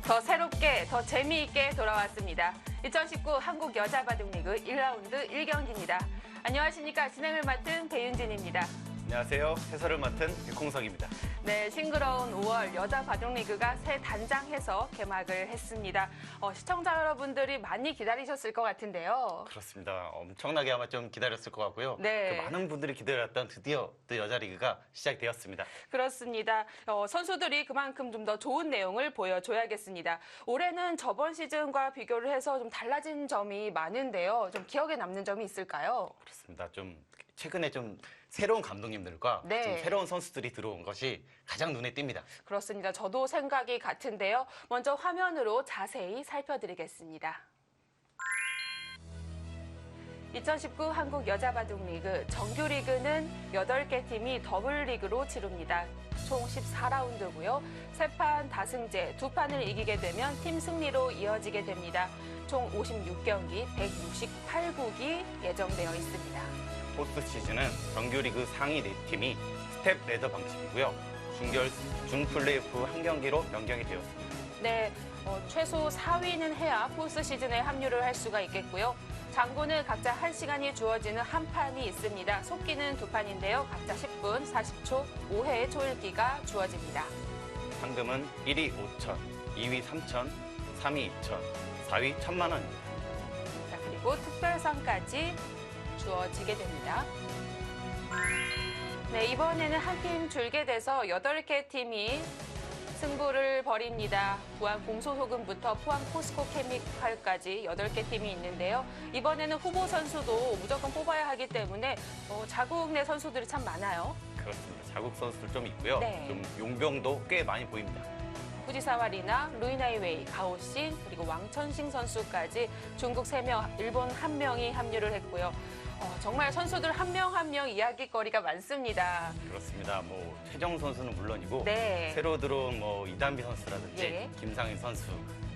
더 새롭게, 더 재미있게 돌아왔습니다. 2019 한국 여자바둑리그 1라운드 1경기입니다. 안녕하십니까. 진행을 맡은 배윤진입니다. 안녕하세요. 해설을 맡은 백홍석입니다. 네, 싱그러운 5월 여자바둑리그가 새 단장해서 개막을 했습니다. 시청자 여러분들이 많이 기다리셨을 것 같은데요. 그렇습니다. 엄청나게 아마 좀 기다렸을 것 같고요. 네. 많은 분들이 기다렸던 드디어 또 여자리그가 시작되었습니다. 그렇습니다. 선수들이 그만큼 좀 더 좋은 내용을 보여줘야겠습니다. 올해는 저번 시즌과 비교를 해서 좀 달라진 점이 많은데요. 좀 기억에 남는 점이 있을까요? 그렇습니다. 좀 최근에 좀 새로운 감독님들과 네. 좀 새로운 선수들이 들어온 것이 가장 눈에 띕니다. 그렇습니다. 저도 생각이 같은데요. 먼저 화면으로 자세히 살펴드리겠습니다. 2019 한국 여자바둑리그 정규리그는 8개 팀이 더블리그로 치릅니다. 총 14라운드고요. 3판 다승제, 2판을 이기게 되면 팀 승리로 이어지게 됩니다. 총 56경기, 168국이 예정되어 있습니다. 포스트 시즌은 정규리그 상위 4팀이 스텝 레더 방식이고요. 준 플레이오프 한 경기로 변경이 되었습니다. 네, 최소 4위는 해야 포스트 시즌에 합류를 할 수가 있겠고요. 장고는 각자 1시간이 주어지는 한 판이 있습니다. 속기는 2판인데요. 각자 10분, 40초, 5회의 초읽기가 주어집니다. 상금은 1위 5천, 2위 3천, 3위 2천, 4위 1,000만 원입니다. 자, 그리고 특별상까지 주어지게 됩니다. 네, 이번에는 한 팀 줄게 돼서 8개 팀이 승부를 벌입니다. 부안 공소소금부터 포항 포스코 케미칼까지 8개 팀이 있는데요. 이번에는 후보 선수도 무조건 뽑아야 하기 때문에 자국 내 선수들이 참 많아요. 그렇습니다. 자국 선수들 좀 있고요. 네. 좀 용병도 꽤 많이 보입니다. 후지사와 리나, 루이나이웨이, 가오신, 그리고 왕천싱 선수까지 중국 3명, 일본 1명이 합류를 했고요. 정말 선수들 한 명 한 명 이야기거리가 많습니다. 그렇습니다. 뭐 최정 선수는 물론이고 네. 새로 들어온 뭐 이단비 선수라든지 예. 김상인 선수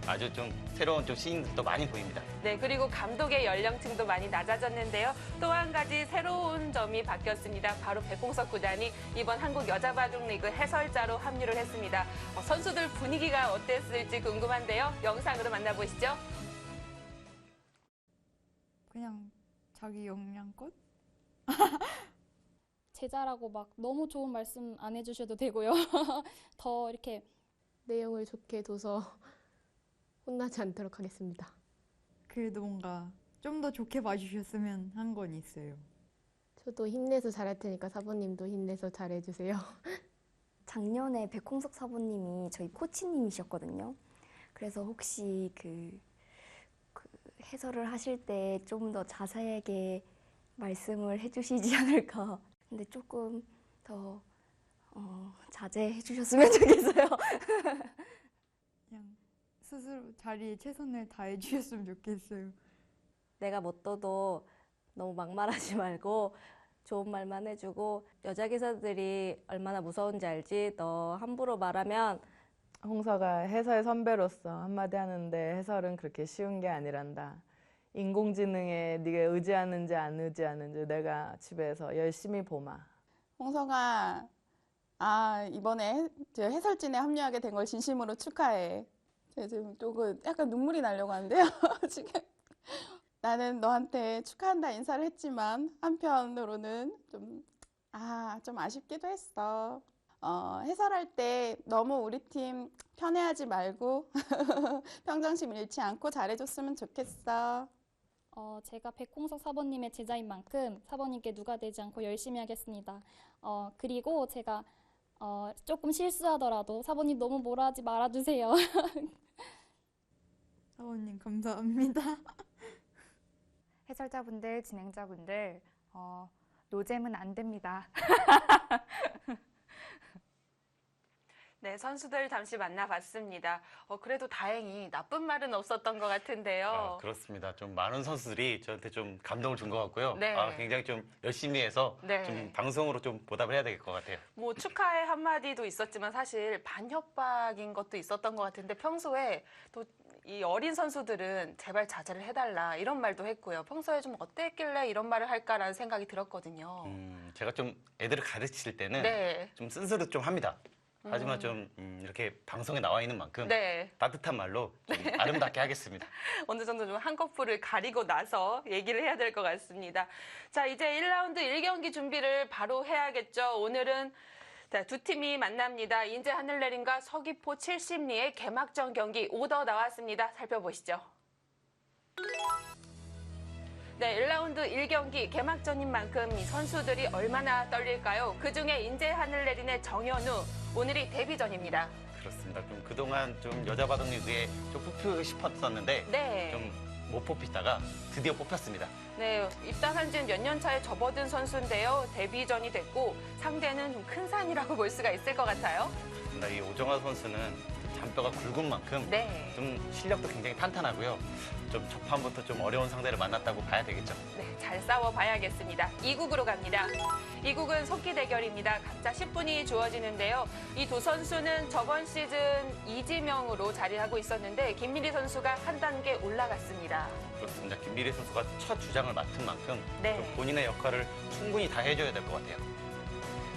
아주 좀 새로운 좀 신인들도 많이 보입니다. 네, 그리고 감독의 연령층도 많이 낮아졌는데요. 또 한 가지 새로운 점이 바뀌었습니다. 바로 백홍석 구단이 이번 한국 여자바둑리그 해설자로 합류를 했습니다. 선수들 분위기가 어땠을지 궁금한데요. 영상으로 만나보시죠. 그냥 자기 역량껏? 제자라고 막 너무 좋은 말씀 안 해주셔도 되고요. 더 이렇게 내용을 좋게 둬서 혼나지 않도록 하겠습니다. 그래도 뭔가 좀 더 좋게 봐주셨으면 한 건 있어요. 저도 힘내서 잘할 테니까 사부님도 힘내서 잘해주세요. 작년에 백홍석 사부님이 저희 코치님이셨거든요. 그래서 혹시 그 해설을 하실 때 좀 더 자세하게 말씀을 해주시지 않을까. 근데 조금 더 자제해 주셨으면 좋겠어요. 그냥 스스로 자리에 최선을 다해 주셨으면 좋겠어요. 내가 못 떠도 너무 막말하지 말고 좋은 말만 해주고 여자 기사들이 얼마나 무서운지 알지? 너 함부로 말하면 홍서가 해설 선배로서 한마디 하는데 해설은 그렇게 쉬운 게 아니란다. 인공지능에 네가 의지하는지 안 의지하는지 내가 집에서 열심히 보마. 홍서가 이번에 해설진에 합류하게 된 걸 진심으로 축하해. 제가 지금 조금 약간 눈물이 나려고 하는데요. 지금 나는 너한테 축하한다 인사를 했지만 한편으로는 좀 아쉽기도 했어. 해설할 때 너무 우리 팀 편애하지 말고 평정심 잃지 않고 잘해줬으면 좋겠어. 제가 백홍석 사모님의 제자인 만큼 사모님께 누가 되지 않고 열심히 하겠습니다. 그리고 제가 조금 실수하더라도 사모님 너무 뭐라 하지 말아주세요. 사원님 감사합니다. 해설자분들, 진행자분들, 노잼은 안 됩니다. 네, 선수들 잠시 만나봤습니다. 그래도 다행히 나쁜 말은 없었던 것 같은데요. 그렇습니다. 좀 많은 선수들이 저한테 좀 감동을 준 것 같고요. 네. 굉장히 좀 열심히 해서 네. 좀 방송으로 좀 보답을 해야 될 것 같아요. 뭐 축하의 한마디도 있었지만 사실 반협박인 것도 있었던 것 같은데 평소에 또 이 어린 선수들은 제발 자제를 해달라 이런 말도 했고요. 평소에 좀 어땠길래 이런 말을 할까라는 생각이 들었거든요. 제가 좀 애들을 가르칠 때는 네. 좀 쓴소리 좀 합니다. 하지만 좀 이렇게 방송에 나와 있는 만큼 네. 따뜻한 말로 좀 아름답게 하겠습니다. 어느 정도 좀 한꺼풀을 가리고 나서 얘기를 해야 될 것 같습니다. 자, 이제 1라운드 1경기 준비를 바로 해야겠죠. 오늘은 자, 두 팀이 만납니다. 인제 하늘내림과 서귀포 70리의 개막전 경기 오더 나왔습니다. 살펴보시죠. 네, 1라운드 1경기 개막전인 만큼 이 선수들이 얼마나 떨릴까요? 그중에 인제 하늘내린의 정현우, 오늘이 데뷔전입니다. 그렇습니다. 좀 그동안 좀 여자 바둑리그에 좀 뽑히고 싶었었는데 네. 좀 못 뽑히다가 드디어 뽑혔습니다. 네, 입단한 지 몇 년 차에 접어든 선수인데요. 데뷔전이 됐고 상대는 좀 큰 산이라고 볼 수가 있을 것 같아요. 그렇습니다. 이 오정화 선수는 잔뼈가 굵은 만큼 네. 좀 실력도 굉장히 탄탄하고요. 좀 첫판부터 좀 어려운 상대를 만났다고 봐야 되겠죠. 네, 잘 싸워봐야겠습니다. 2국으로 갑니다. 2국은 속기 대결입니다. 각자 10분이 주어지는데요. 이 두 선수는 저번 시즌 이지명으로 자리하고 있었는데 김민희 선수가 한 단계 올라갔습니다. 그렇습니다. 김미리 선수가 첫 주장을 맡은 만큼 네. 좀 본인의 역할을 충분히 다 해줘야 될 것 같아요.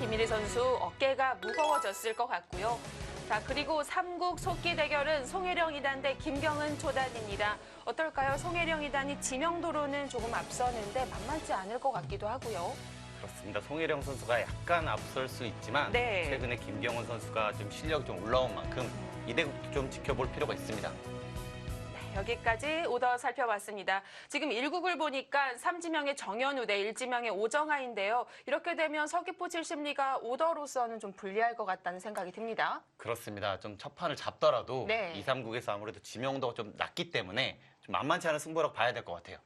김민희 선수 어깨가 무거워졌을 것 같고요. 자, 그리고 3국 속기 대결은 송혜령 2단 대 김경은 초단입니다. 어떨까요? 송혜령 2단이 지명도로는 조금 앞서는데 만만치 않을 것 같기도 하고요. 그렇습니다. 송혜령 선수가 약간 앞설 수 있지만 네. 최근에 김경은 선수가 좀 실력이 좀 올라온 만큼 이 대국도 좀 지켜볼 필요가 있습니다. 여기까지 오더 살펴봤습니다. 지금 1국을 보니까 삼지명의 정현우 대 일지명의 오정아인데요. 이렇게 되면 서귀포 70리가 오더로서는 좀 불리할 것 같다는 생각이 듭니다. 그렇습니다. 좀 첫 판을 잡더라도 네. 2, 3국에서 아무래도 지명도가 좀 낮기 때문에 좀 만만치 않은 승부라고 봐야 될 것 같아요.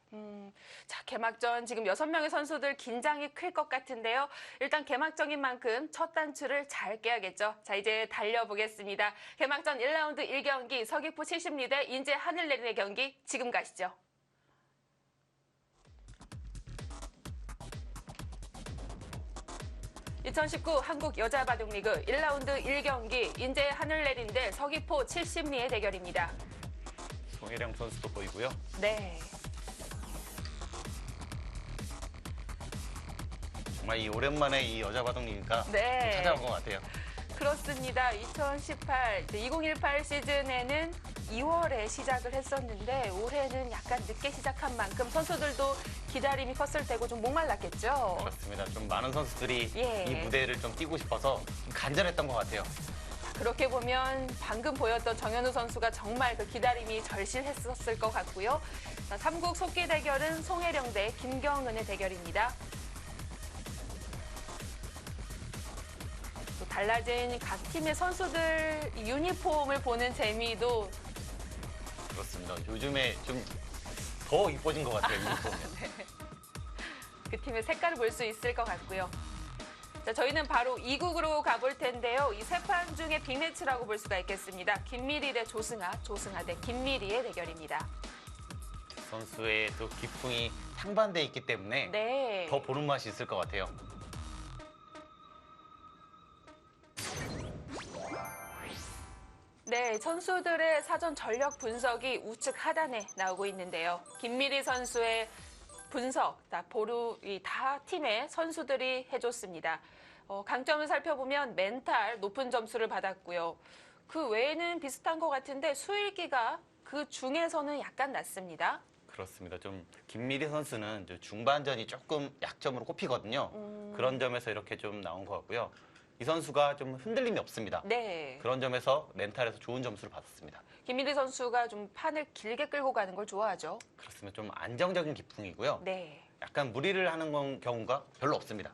자, 개막전 지금 6명의 선수들 긴장이 클 것 같은데요. 일단 개막전인 만큼 첫 단추를 잘 깨야겠죠. 자, 이제 달려보겠습니다. 개막전 1라운드 1경기 서귀포 70리 대 인제 하늘내린의 경기 지금 가시죠. (2019) 한국 여자바둑리그 1라운드 1경기 인제 하늘내린 대 서귀포 70리의 대결입니다. 송혜령 선수도 보이고요. 네. 정말 이 오랜만에 이 여자 바둑리그가 네. 좀 찾아온 것 같아요. 그렇습니다. 2018 시즌에는 2월에 시작을 했었는데 올해는 약간 늦게 시작한 만큼 선수들도 기다림이 컸을 테고 좀 목말랐겠죠. 그렇습니다. 좀 많은 선수들이 예. 이 무대를 좀 뛰고 싶어서 좀 간절했던 것 같아요. 그렇게 보면 방금 보였던 정현우 선수가 정말 그 기다림이 절실했었을 것 같고요. 자, 3국 속기 대결은 송혜령 대 김경은의 대결입니다. 또 달라진 각 팀의 선수들 유니폼을 보는 재미도 그렇습니다. 요즘에 좀 더 이뻐진 것 같아요, 유니폼. 그 팀의 색깔을 볼 수 있을 것 같고요. 자, 저희는 바로 2국으로 가볼 텐데요. 이 세 판 중에 빅매치라고 볼 수가 있겠습니다. 김미리 대 조승아, 조승아 대 김미리의 대결입니다. 선수의 또 기풍이 상반되어 있기 때문에 네. 더 보는 맛이 있을 것 같아요. 네, 선수들의 사전 전력 분석이 우측 하단에 나오고 있는데요. 김미리 선수의 분석, 보루 다 팀의 선수들이 해줬습니다. 강점을 살펴보면 멘탈 높은 점수를 받았고요. 그 외에는 비슷한 것 같은데 수일기가 그 중에서는 약간 낮습니다. 그렇습니다. 좀 김미리 선수는 중반전이 조금 약점으로 꼽히거든요. 그런 점에서 이렇게 좀 나온 것 같고요. 이 선수가 좀 흔들림이 없습니다. 네. 그런 점에서 멘탈에서 좋은 점수를 받았습니다. 김미리 선수가 좀 판을 길게 끌고 가는 걸 좋아하죠. 그렇습니다. 좀 안정적인 기풍이고요. 네. 약간 무리를 하는 경우가 별로 없습니다.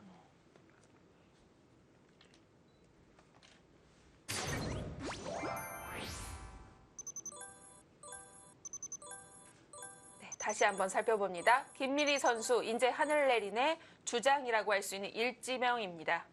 네, 다시 한번 살펴봅니다. 김미리 선수, 인제 하늘내린의 주장이라고 할 수 있는 일지명입니다.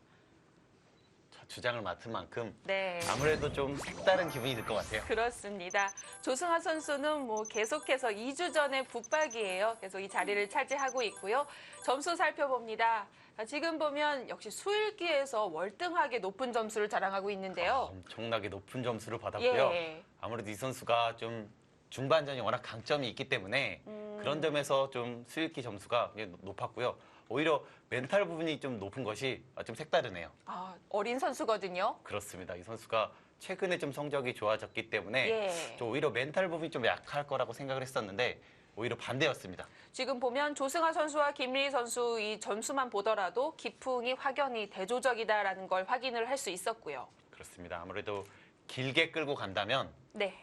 첫 주장을 맡은 만큼 네. 아무래도 좀 색다른 기분이 들 것 같아요. 그렇습니다. 조승아 선수는 계속해서 2주 전에 북박이에요. 계속 이 자리를 차지하고 있고요. 점수 살펴봅니다. 지금 보면 역시 수일기에서 월등하게 높은 점수를 자랑하고 있는데요. 엄청나게 높은 점수를 받았고요. 예. 아무래도 이 선수가 좀 중반전이 워낙 강점이 있기 때문에 그런 점에서 좀 수일기 점수가 높았고요. 오히려 멘탈 부분이 좀 높은 것이 좀 색다르네요. 아, 어린 선수거든요. 그렇습니다. 이 선수가 최근에 좀 성적이 좋아졌기 때문에 예. 좀 오히려 멘탈 부분이 좀 약할 거라고 생각을 했었는데 오히려 반대였습니다. 지금 보면 조승아 선수와 김리 선수 이 점수만 보더라도 기풍이 확연히 대조적이다라는 걸 확인을 할 수 있었고요. 그렇습니다. 아무래도 길게 끌고 간다면 네.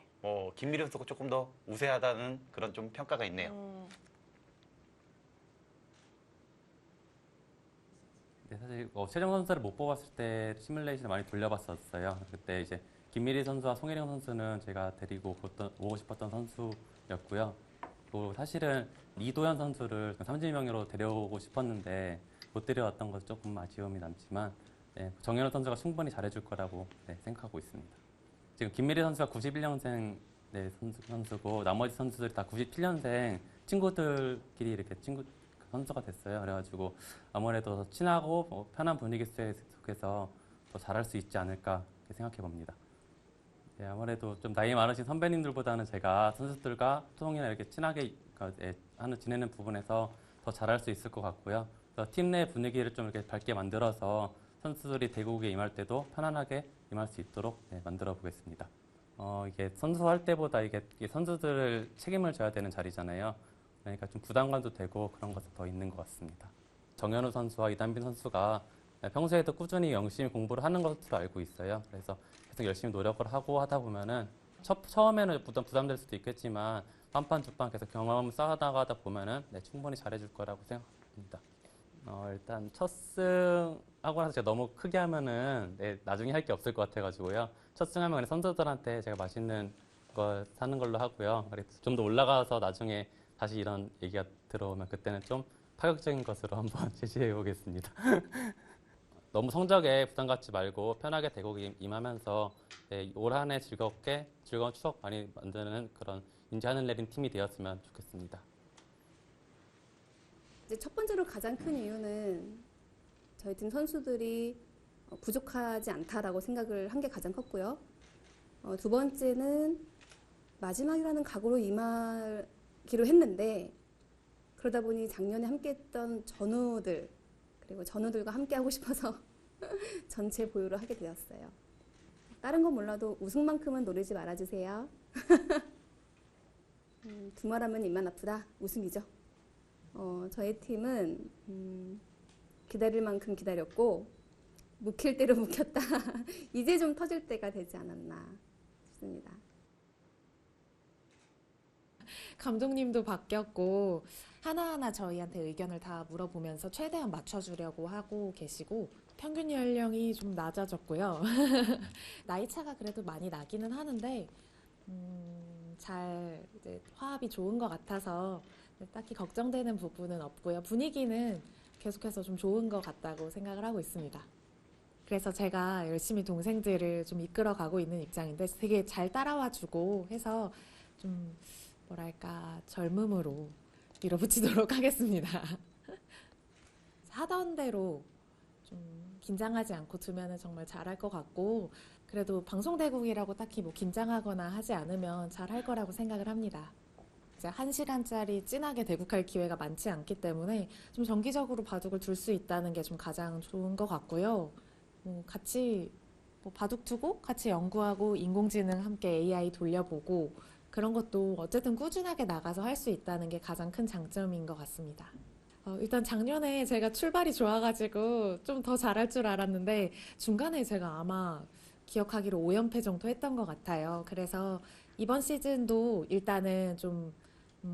김미리 선수가 조금 더 우세하다는 그런 좀 평가가 있네요. 네, 사실 최정 선수를 못 뽑았을 때 시뮬레이션을 많이 돌려봤었어요. 그때 이제 김미리 선수와 송혜령 선수는 제가 데리고 오고 싶었던 선수였고요. 또 사실은 이도현 선수를 30명으로 데려오고 싶었는데 못 데려왔던 것은 조금 아쉬움이 남지만 네, 정현우 선수가 충분히 잘해줄 거라고 생각하고 있습니다. 지금 김미리 선수가 91년생 선수고 나머지 선수들이 다 97년생 친구들끼리 이렇게 선수가 됐어요. 그래가지고 아무래도 더 친하고 편한 분위기 속에서 더 잘할 수 있지 않을까 생각해 봅니다. 네, 아무래도 좀 나이 많으신 선배님들보다는 제가 선수들과 소통이나 이렇게 친하게 지내는 부분에서 더 잘할 수 있을 것 같고요. 팀 내 분위기를 좀 이렇게 밝게 만들어서 선수들이 대국에 임할 때도 편안하게 임할 수 있도록 만들어 보겠습니다. 이게 선수할 때보다 이게 선수들을 책임을 져야 되는 자리잖아요. 그러니까 좀 부담감도 되고 그런 것도 더 있는 것 같습니다. 정현우 선수와 이단빈 선수가 평소에도 꾸준히 열심히 공부를 하는 것으로 알고 있어요. 그래서 계속 열심히 노력을 하고 하다 보면은 처음에는 부담될 수도 있겠지만 한 판, 두 판 계속 경험을 쌓아나가다 보면은 충분히 잘해줄 거라고 생각합니다. 일단 첫 승하고 나서 제가 너무 크게 하면은 나중에 할 게 없을 것 같아가지고요. 첫 승하면 선수들한테 제가 맛있는 거 사는 걸로 하고요. 좀 더 올라가서 나중에 다시 이런 얘기가 들어오면 그때는 좀 파격적인 것으로 한번 제시해 보겠습니다. 너무 성적에 부담 갖지 말고 편하게 대국에 임하면서 올 한 해 즐거운 추억 많이 만드는 그런 인제 하늘 내린 팀이 되었으면 좋겠습니다. 이제 첫 번째로 가장 큰 이유는 저희 팀 선수들이 부족하지 않다라고 생각을 한 게 가장 컸고요. 두 번째는 마지막이라는 각오로 임하기로 했는데 그러다 보니 작년에 함께했던 전우들 그리고 전우들과 함께하고 싶어서 전체 보유를 하게 되었어요. 다른 건 몰라도 우승만큼은 노리지 말아주세요. 두말하면 입만 아프다. 우승이죠. 저희 팀은 기다릴 만큼 기다렸고 묵힐 대로 묵혔다. 이제 좀 터질 때가 되지 않았나 싶습니다. 감독님도 바뀌었고 하나하나 저희한테 의견을 다 물어보면서 최대한 맞춰주려고 하고 계시고 평균 연령이 좀 낮아졌고요. 나이 차가 그래도 많이 나기는 하는데 잘 이제 화합이 좋은 것 같아서 딱히 걱정되는 부분은 없고요. 분위기는 계속해서 좀 좋은 것 같다고 생각을 하고 있습니다. 그래서 제가 열심히 동생들을 좀 이끌어가고 있는 입장인데 되게 잘 따라와주고 해서 좀 뭐랄까 젊음으로 밀어붙이도록 하겠습니다. 하던 대로 좀 긴장하지 않고 두면은 정말 잘할 것 같고 그래도 방송대국이라고 딱히 뭐 긴장하거나 하지 않으면 잘할 거라고 생각을 합니다. 이제 1시간짜리 진하게 대국할 기회가 많지 않기 때문에 좀 정기적으로 바둑을 둘 수 있다는 게 좀 가장 좋은 것 같고요. 같이 바둑 두고 같이 연구하고 인공지능 함께 AI 돌려보고 그런 것도 어쨌든 꾸준하게 나가서 할 수 있다는 게 가장 큰 장점인 것 같습니다. 일단 작년에 제가 출발이 좋아가지고 좀 더 잘할 줄 알았는데 중간에 제가 아마 기억하기로 5연패 정도 했던 것 같아요. 그래서 이번 시즌도 일단은 좀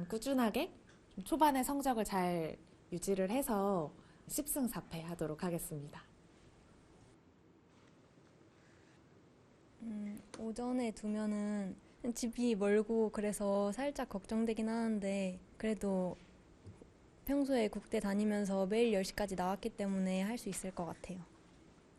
꾸준하게 좀 초반에 성적을 잘 유지를 해서 10승 4패 하도록 하겠습니다. 오전에 두면은 집이 멀고 그래서 살짝 걱정되긴 하는데 그래도 평소에 국대 다니면서 매일 10시까지 나왔기 때문에 할 수 있을 것 같아요.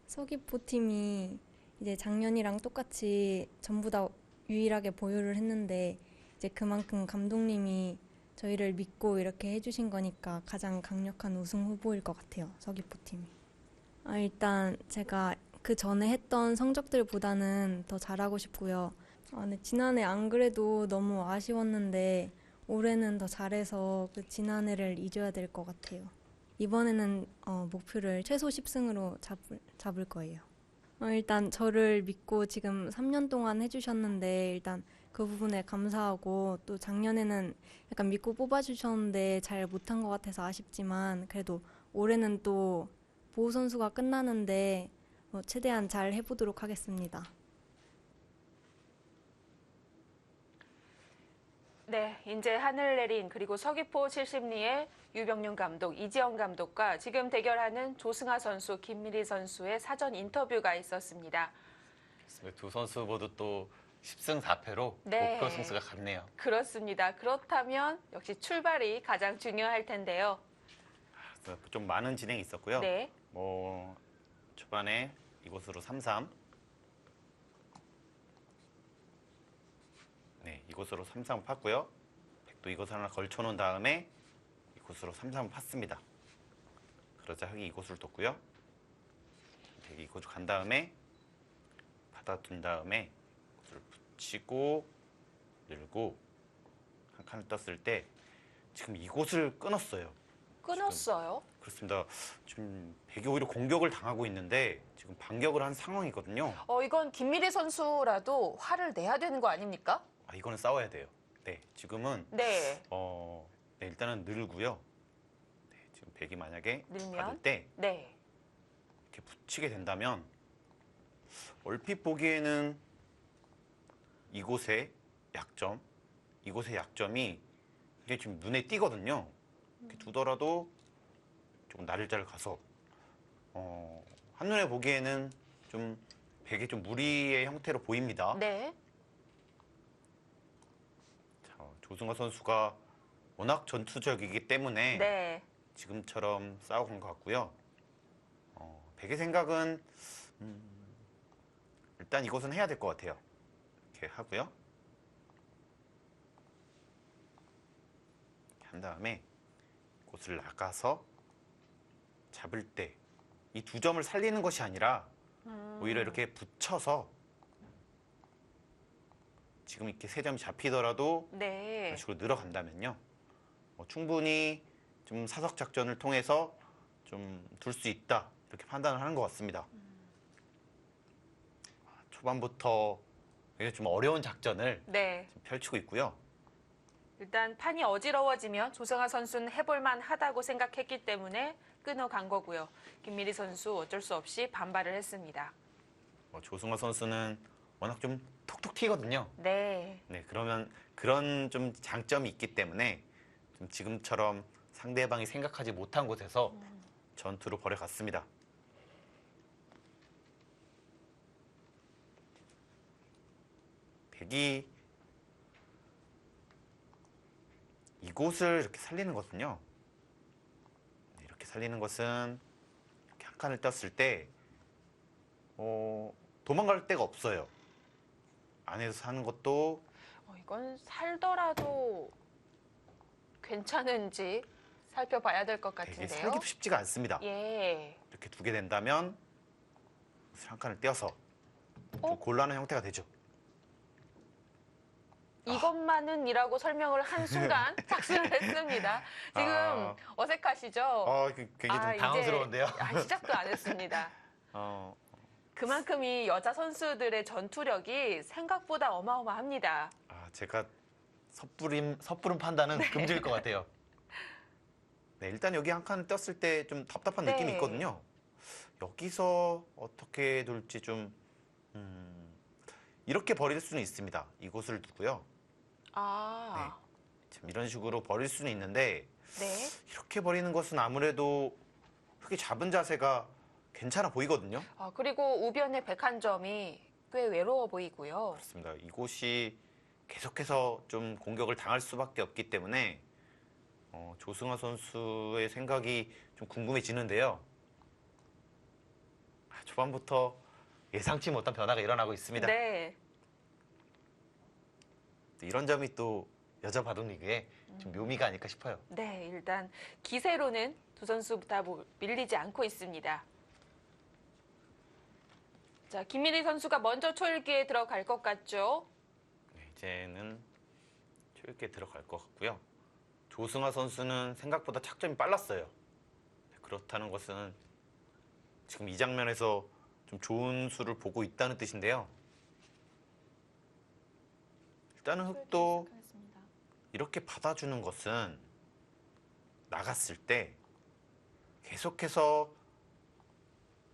서귀포 팀이 이제 작년이랑 똑같이 전부 다 유일하게 보유를 했는데 이제 그만큼 감독님이 저희를 믿고 이렇게 해주신 거니까 가장 강력한 우승 후보일 것 같아요. 서귀포 팀이. 일단 제가 그 전에 했던 성적들보다는 더 잘하고 싶고요. 네, 지난해 안 그래도 너무 아쉬웠는데 올해는 더 잘해서 그 지난해를 잊어야 될 것 같아요. 이번에는 목표를 최소 10승으로 잡을 거예요. 일단 저를 믿고 지금 3년 동안 해주셨는데 일단 그 부분에 감사하고 또 작년에는 약간 믿고 뽑아주셨는데 잘 못한 것 같아서 아쉽지만 그래도 올해는 또 보호 선수가 끝나는데 최대한 잘 해보도록 하겠습니다. 네, 이제 하늘 내린 그리고 서귀포 70리의 유병윤 감독, 이지영 감독과 지금 대결하는 조승아 선수, 김미리 선수의 사전 인터뷰가 있었습니다. 두 선수 모두 또 10승 4패로 네. 목표 승수가 같네요. 그렇습니다. 그렇다면 역시 출발이 가장 중요할 텐데요. 좀 많은 진행이 있었고요. 네. 초반에 이곳으로 3-3. 네, 이곳으로 3-3 팠고요. 백도 이곳을 하나 걸쳐놓은 다음에 이곳으로 3-3 팠습니다. 그러자 흑이 이곳을 뒀고요. 백이 이곳을 간 다음에 받아둔 다음에 이곳을 붙이고 늘고 한 칸을 떴을 때 지금 이곳을 끊었어요. 끊었어요? 그렇습니다. 지금 백이 오히려 공격을 당하고 있는데 지금 반격을 한 상황이거든요. 이건 김미리 선수라도 화를 내야 되는 거 아닙니까? 이거는 싸워야 돼요. 네, 지금은 네. 네, 일단은 늘고요. 네, 지금 백이 만약에 늘면? 받을 때 네. 이렇게 붙이게 된다면 얼핏 보기에는 이곳의 약점이 이게 지금 눈에 띄거든요. 이렇게 두더라도 조금 날짜를 가서 한눈에 보기에는 좀 백이 좀 무리의 형태로 보입니다. 네. 자, 조승아 선수가 워낙 전투적이기 때문에 네. 지금처럼 싸워간 것 같고요. 백의 생각은 일단 이것은 해야 될 것 같아요. 이렇게 하고요. 이렇게 한 다음에 이곳을 나가서 잡을 때 이 두 점을 살리는 것이 아니라 오히려 이렇게 붙여서 지금 이렇게 세 점이 잡히더라도 네. 이런 식으로 늘어간다면요. 충분히 좀 사석 작전을 통해서 좀 둘 수 있다 이렇게 판단을 하는 것 같습니다. 초반부터 굉장히 좀 어려운 작전을 네. 지금 펼치고 있고요. 일단 판이 어지러워지면 조승아 선수는 해볼만 하다고 생각했기 때문에 끊어간 거고요. 김미리 선수 어쩔 수 없이 반발을 했습니다. 조승아 선수는 워낙 좀 톡톡 튀거든요. 네. 네, 그러면 그런 좀 장점이 있기 때문에 좀 지금처럼 상대방이 생각하지 못한 곳에서 전투를 벌여갔습니다. 백이 이곳을 이렇게 살리는 것은요. 네, 이렇게 살리는 것은 이렇게 한 칸을 떴을 때 도망갈 데가 없어요. 안에서 사는 것도 이건 살더라도 괜찮은지 살펴봐야 될 것 되게 같은데요. 살기도 쉽지가 않습니다. 예. 이렇게 두게 된다면 한 칸을 떼어서 좀 곤란한 형태가 되죠. 이것만은이라고 설명을 한 순간 착수를 했습니다. 지금 어색하시죠? 굉장히 좀 이제 당황스러운데요. 시작도 안 했습니다. 그만큼 이 여자 선수들의 전투력이 생각보다 어마어마합니다. 제가 섣부른 판단은 금지일 것 같아요. 네, 일단 여기 한 칸을 떴을 때 좀 답답한 느낌이 있거든요. 여기서 어떻게 둘지 좀 이렇게 버릴 수는 있습니다. 이곳을 두고요. 네, 지금 이런 식으로 버릴 수는 있는데 네. 이렇게 버리는 것은 아무래도 흙이 잡은 자세가 괜찮아 보이거든요. 그리고 우변의 101점이 꽤 외로워 보이고요. 그렇습니다. 이곳이 계속해서 좀 공격을 당할 수밖에 없기 때문에 조승아 선수의 생각이 좀 궁금해지는데요. 초반부터 예상치 못한 변화가 일어나고 있습니다. 네. 이런 점이 또 여자 바둑 리그의 좀 묘미가 아닐까 싶어요. 네, 일단 기세로는 두 선수 다 밀리지 않고 있습니다. 자, 김미리 선수가 먼저 초읽기에 들어갈 것 같죠? 네, 이제는 초읽기에 들어갈 것 같고요. 조승아 선수는 생각보다 착점이 빨랐어요. 그렇다는 것은 지금 이 장면에서 좀 좋은 수를 보고 있다는 뜻인데요. 일단은 흑도 이렇게 받아주는 것은 나갔을 때 계속해서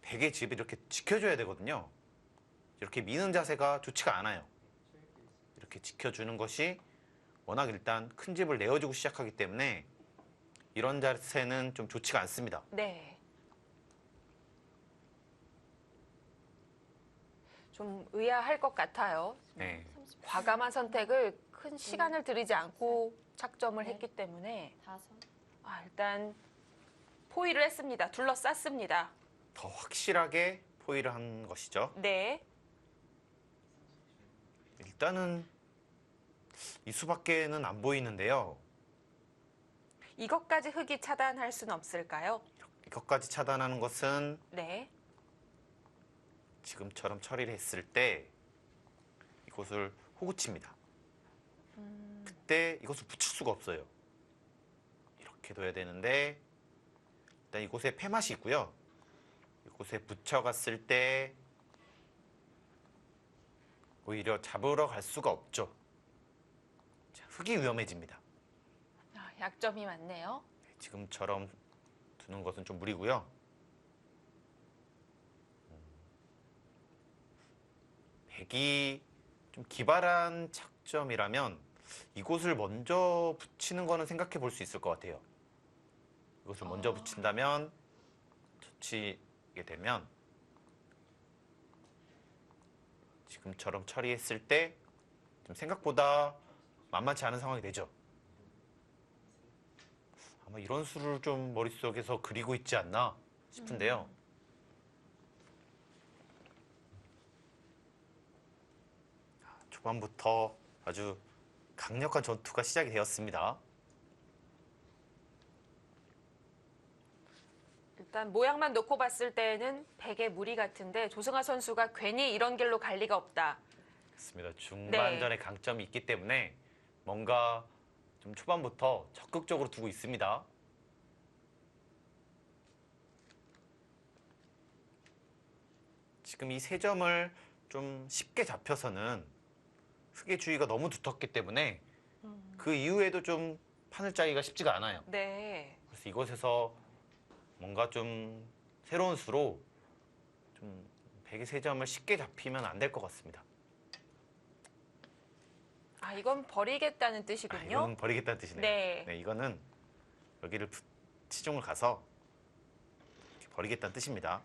백의 집을 이렇게 지켜줘야 되거든요. 이렇게 미는 자세가 좋지가 않아요. 이렇게 지켜주는 것이 워낙 일단 큰 집을 내어주고 시작하기 때문에 이런 자세는 좀 좋지가 않습니다. 네. 좀 의아할 것 같아요. 네. 과감한 선택을 큰 시간을 들이지 않고 착점을 했기 때문에 일단 포위를 했습니다. 둘러쌌습니다. 더 확실하게 포위를 한 것이죠. 네. 일단은 이 수밖에는 안 보이는데요. 이것까지 흑이 차단할 수는 없을까요? 이것까지 차단하는 것은 네. 지금처럼 처리를 했을 때 이곳을 호구칩니다. 그때 이것을 붙일 수가 없어요. 이렇게 둬야 되는데 일단 이곳에 패맛이 있고요. 이곳에 붙여갔을 때 오히려 잡으러 갈 수가 없죠. 자, 흑이 위험해집니다. 약점이 많네요. 지금처럼 두는 것은 좀 무리고요. 백이 좀 기발한 착점이라면 이곳을 먼저 붙이는 거는 생각해 볼 수 있을 것 같아요. 이곳을 먼저 붙인다면 젖히게 되면 지금처럼 처리했을 때 좀 생각보다 만만치 않은 상황이 되죠. 아마 이런 수를 좀 머릿속에서 그리고 있지 않나 싶은데요. 초반부터 아주 강력한 전투가 시작이 되었습니다. 일단 모양만 놓고 봤을 때는 백의 무리 같은데 조승아 선수가 괜히 이런 길로 갈 리가 없다. 그렇습니다. 중반전에 강점이 있기 때문에 뭔가 좀 초반부터 적극적으로 두고 있습니다. 지금 이 세 점을 좀 쉽게 잡혀서는 흑의 주의가 너무 두텁기 때문에 그 이후에도 좀 판을 짜기가 쉽지가 않아요. 네. 그래서 이곳에서 뭔가 좀 새로운 수로 좀 백의 세 점을 쉽게 잡히면 안 될 것 같습니다. 이건 버리겠다는 뜻이군요. 이건 버리겠다는 뜻이네요. 네. 이거는 여기를 치중을 가서 이렇게 버리겠다는 뜻입니다.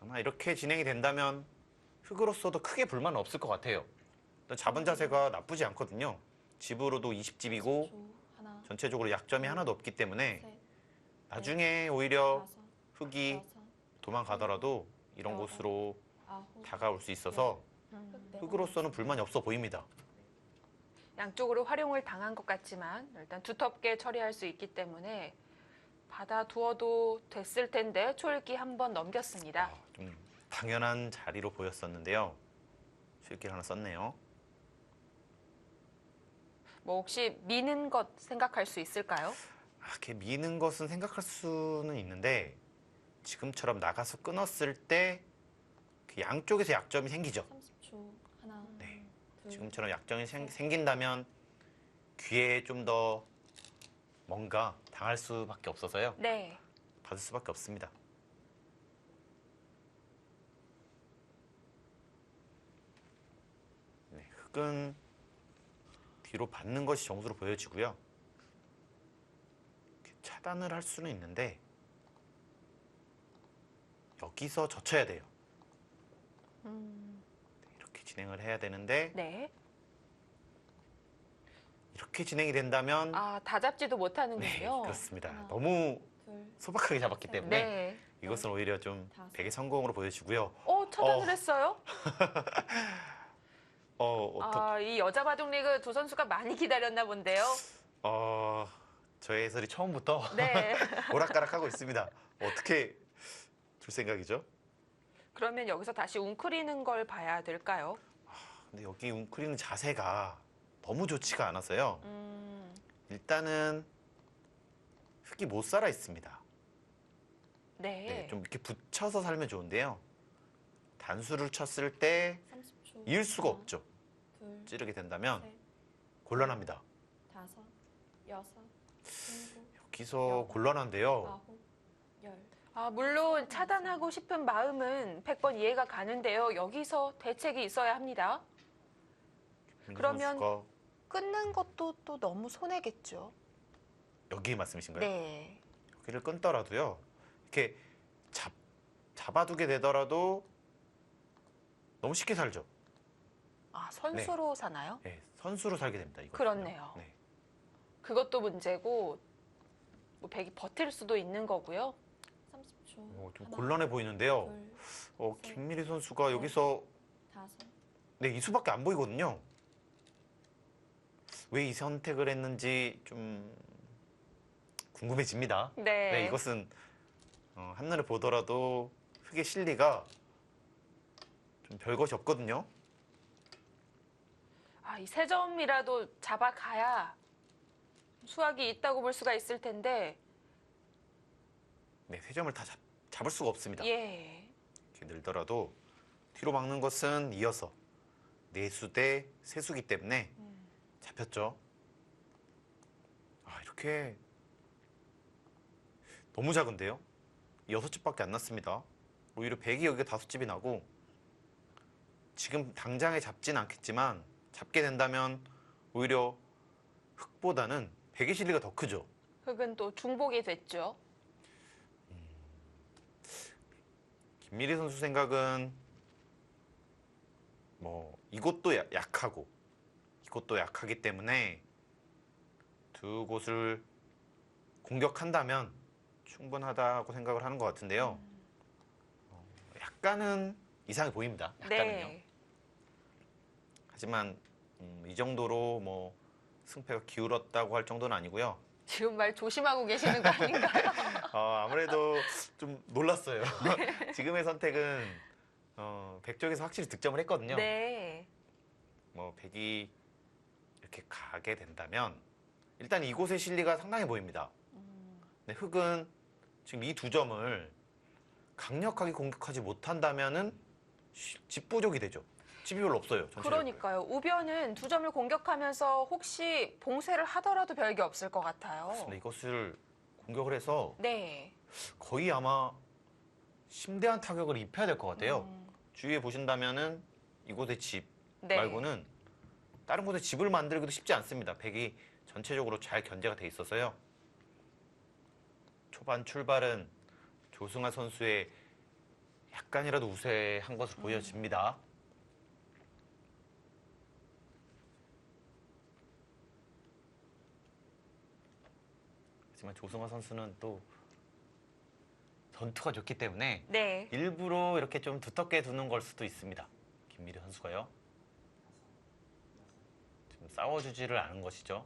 아마 이렇게 진행이 된다면 흑으로서도 크게 불만은 없을 것 같아요. 일단 잡은 자세가 나쁘지 않거든요. 집으로도 20집이고 전체적으로 약점이 하나도 없기 때문에 나중에 오히려 흑이 도망가더라도 이런 곳으로 다가올 수 있어서 흑으로서는 불만이 없어 보입니다. 양쪽으로 활용을 당한 것 같지만 일단 두텁게 처리할 수 있기 때문에 받아두어도 됐을 텐데 초읽기 한번 넘겼습니다. 좀 당연한 자리로 보였었는데요. 초읽기를 하나 썼네요. 뭐 혹시 미는 것 생각할 수 있을까요? 이렇게 미는 것은 생각할 수는 있는데 지금처럼 나가서 끊었을 때 그 양쪽에서 약점이 생기죠. 30초. 하나. 네. 지금처럼 약점이 생긴다면 귀에 좀 더 뭔가 당할 수밖에 없어서요. 네. 받을 수밖에 없습니다. 네, 흑은 뒤로 받는 것이 정수로 보여지고요. 차단을 할 수는 있는데 여기서 젖혀야 돼요. 이렇게 진행을 해야 되는데 이렇게 진행이 된다면 다 잡지도 못하는군요. 네, 그렇습니다. 너무 소박하게 잡았기 때문에 이것은 오히려 좀 백의 성공으로 보여지고요. 차단을 했어요? 어떻게? 이 여자 바둑리그 두 선수가 많이 기다렸나 본데요. 저의 해설이 처음부터 네. 오락가락하고 있습니다. 어떻게 줄 생각이죠? 그러면 여기서 다시 웅크리는 걸 봐야 될까요? 근데 여기 웅크리는 자세가 너무 좋지가 않아서요. 일단은 흙이 못 살아 있습니다. 네. 네, 좀 이렇게 붙여서 살면 좋은데요. 단수를 쳤을 때 30초. 이을 수가 없죠. 둘, 찌르게 된다면 셋, 곤란합니다. 5, 6, 7, 여기서 곤란한데요. 9, 10. 물론 차단하고 싶은 마음은 100번 이해가 가는데요. 여기서 대책이 있어야 합니다. 그러면 선수가 끊는 것도 또 너무 손해겠죠. 여기 말씀이신가요? 네. 여기를 끊더라도요. 이렇게 잡아두게 되더라도 너무 쉽게 살죠. 선수로 사나요? 네, 선수로 살게 됩니다. 이거. 그렇네요. 네. 그것도 문제고 뭐 백이 버틸 수도 있는 거고요. 30초. 좀 곤란해 보이는데요. 둘, 김미리 선수가 여기서 5. 네, 이 수밖에 안 보이거든요. 왜 이 선택을 했는지 좀 궁금해집니다. 네. 이것은 한눈에 보더라도 흙의 실리가 좀 별것이 없거든요. 이 세 점이라도 잡아가야 수확이 있다고 볼 수가 있을 텐데. 네, 세 점을 다 잡을 수가 없습니다. 예. 이렇게 늘더라도 뒤로 막는 것은 이어서 내수 대 세수기 때문에 잡혔죠. 이렇게 너무 작은데요? 6집밖에 안 났습니다. 오히려 100이 여기가 5집이 나고 지금 당장에 잡진 않겠지만 잡게 된다면 오히려 흙보다는 100의 실리가 더 크죠. 흙은 또 중복이 됐죠. 김미리 선수 생각은 뭐 이것도 약하고 이것도 약하기 때문에 두 곳을 공격한다면 충분하다고 생각을 하는 것 같은데요. 약간은 이상해 보입니다. 약간은요. 네. 하지만 이 정도로 뭐 승패가 기울었다고 할 정도는 아니고요. 지금 말 조심하고 계시는 거 아닌가요? 아무래도 좀 놀랐어요. 지금의 선택은 백쪽에서 확실히 득점을 했거든요. 네. 뭐 백이 이렇게 가게 된다면 일단 이곳의 실리가 상당해 보입니다. 근데 흙은 지금 이 두 점을 강력하게 공격하지 못한다면은 집 부족이 되죠. 집이 별로 없어요. 전체적으로. 그러니까요. 우변은 두 점을 공격하면서 혹시 봉쇄를 하더라도 별게 없을 것 같아요. 그렇습니다. 이것을 공격을 해서 네. 거의 아마 심대한 타격을 입혀야 될 것 같아요. 주위에 보신다면은 이곳의 집 네. 말고는 다른 곳에 집을 만들기도 쉽지 않습니다. 백이 전체적으로 잘 견제가 돼 있어서요. 초반 출발은 조승아 선수의 약간이라도 우세한 것으로 보여집니다. 하지만 조승아 선수는 또 전투가 좋기 때문에 네. 일부러 이렇게 좀 두텁게 두는 걸 수도 있습니다. 김미리 선수가요. 지금 싸워주지를 않은 것이죠.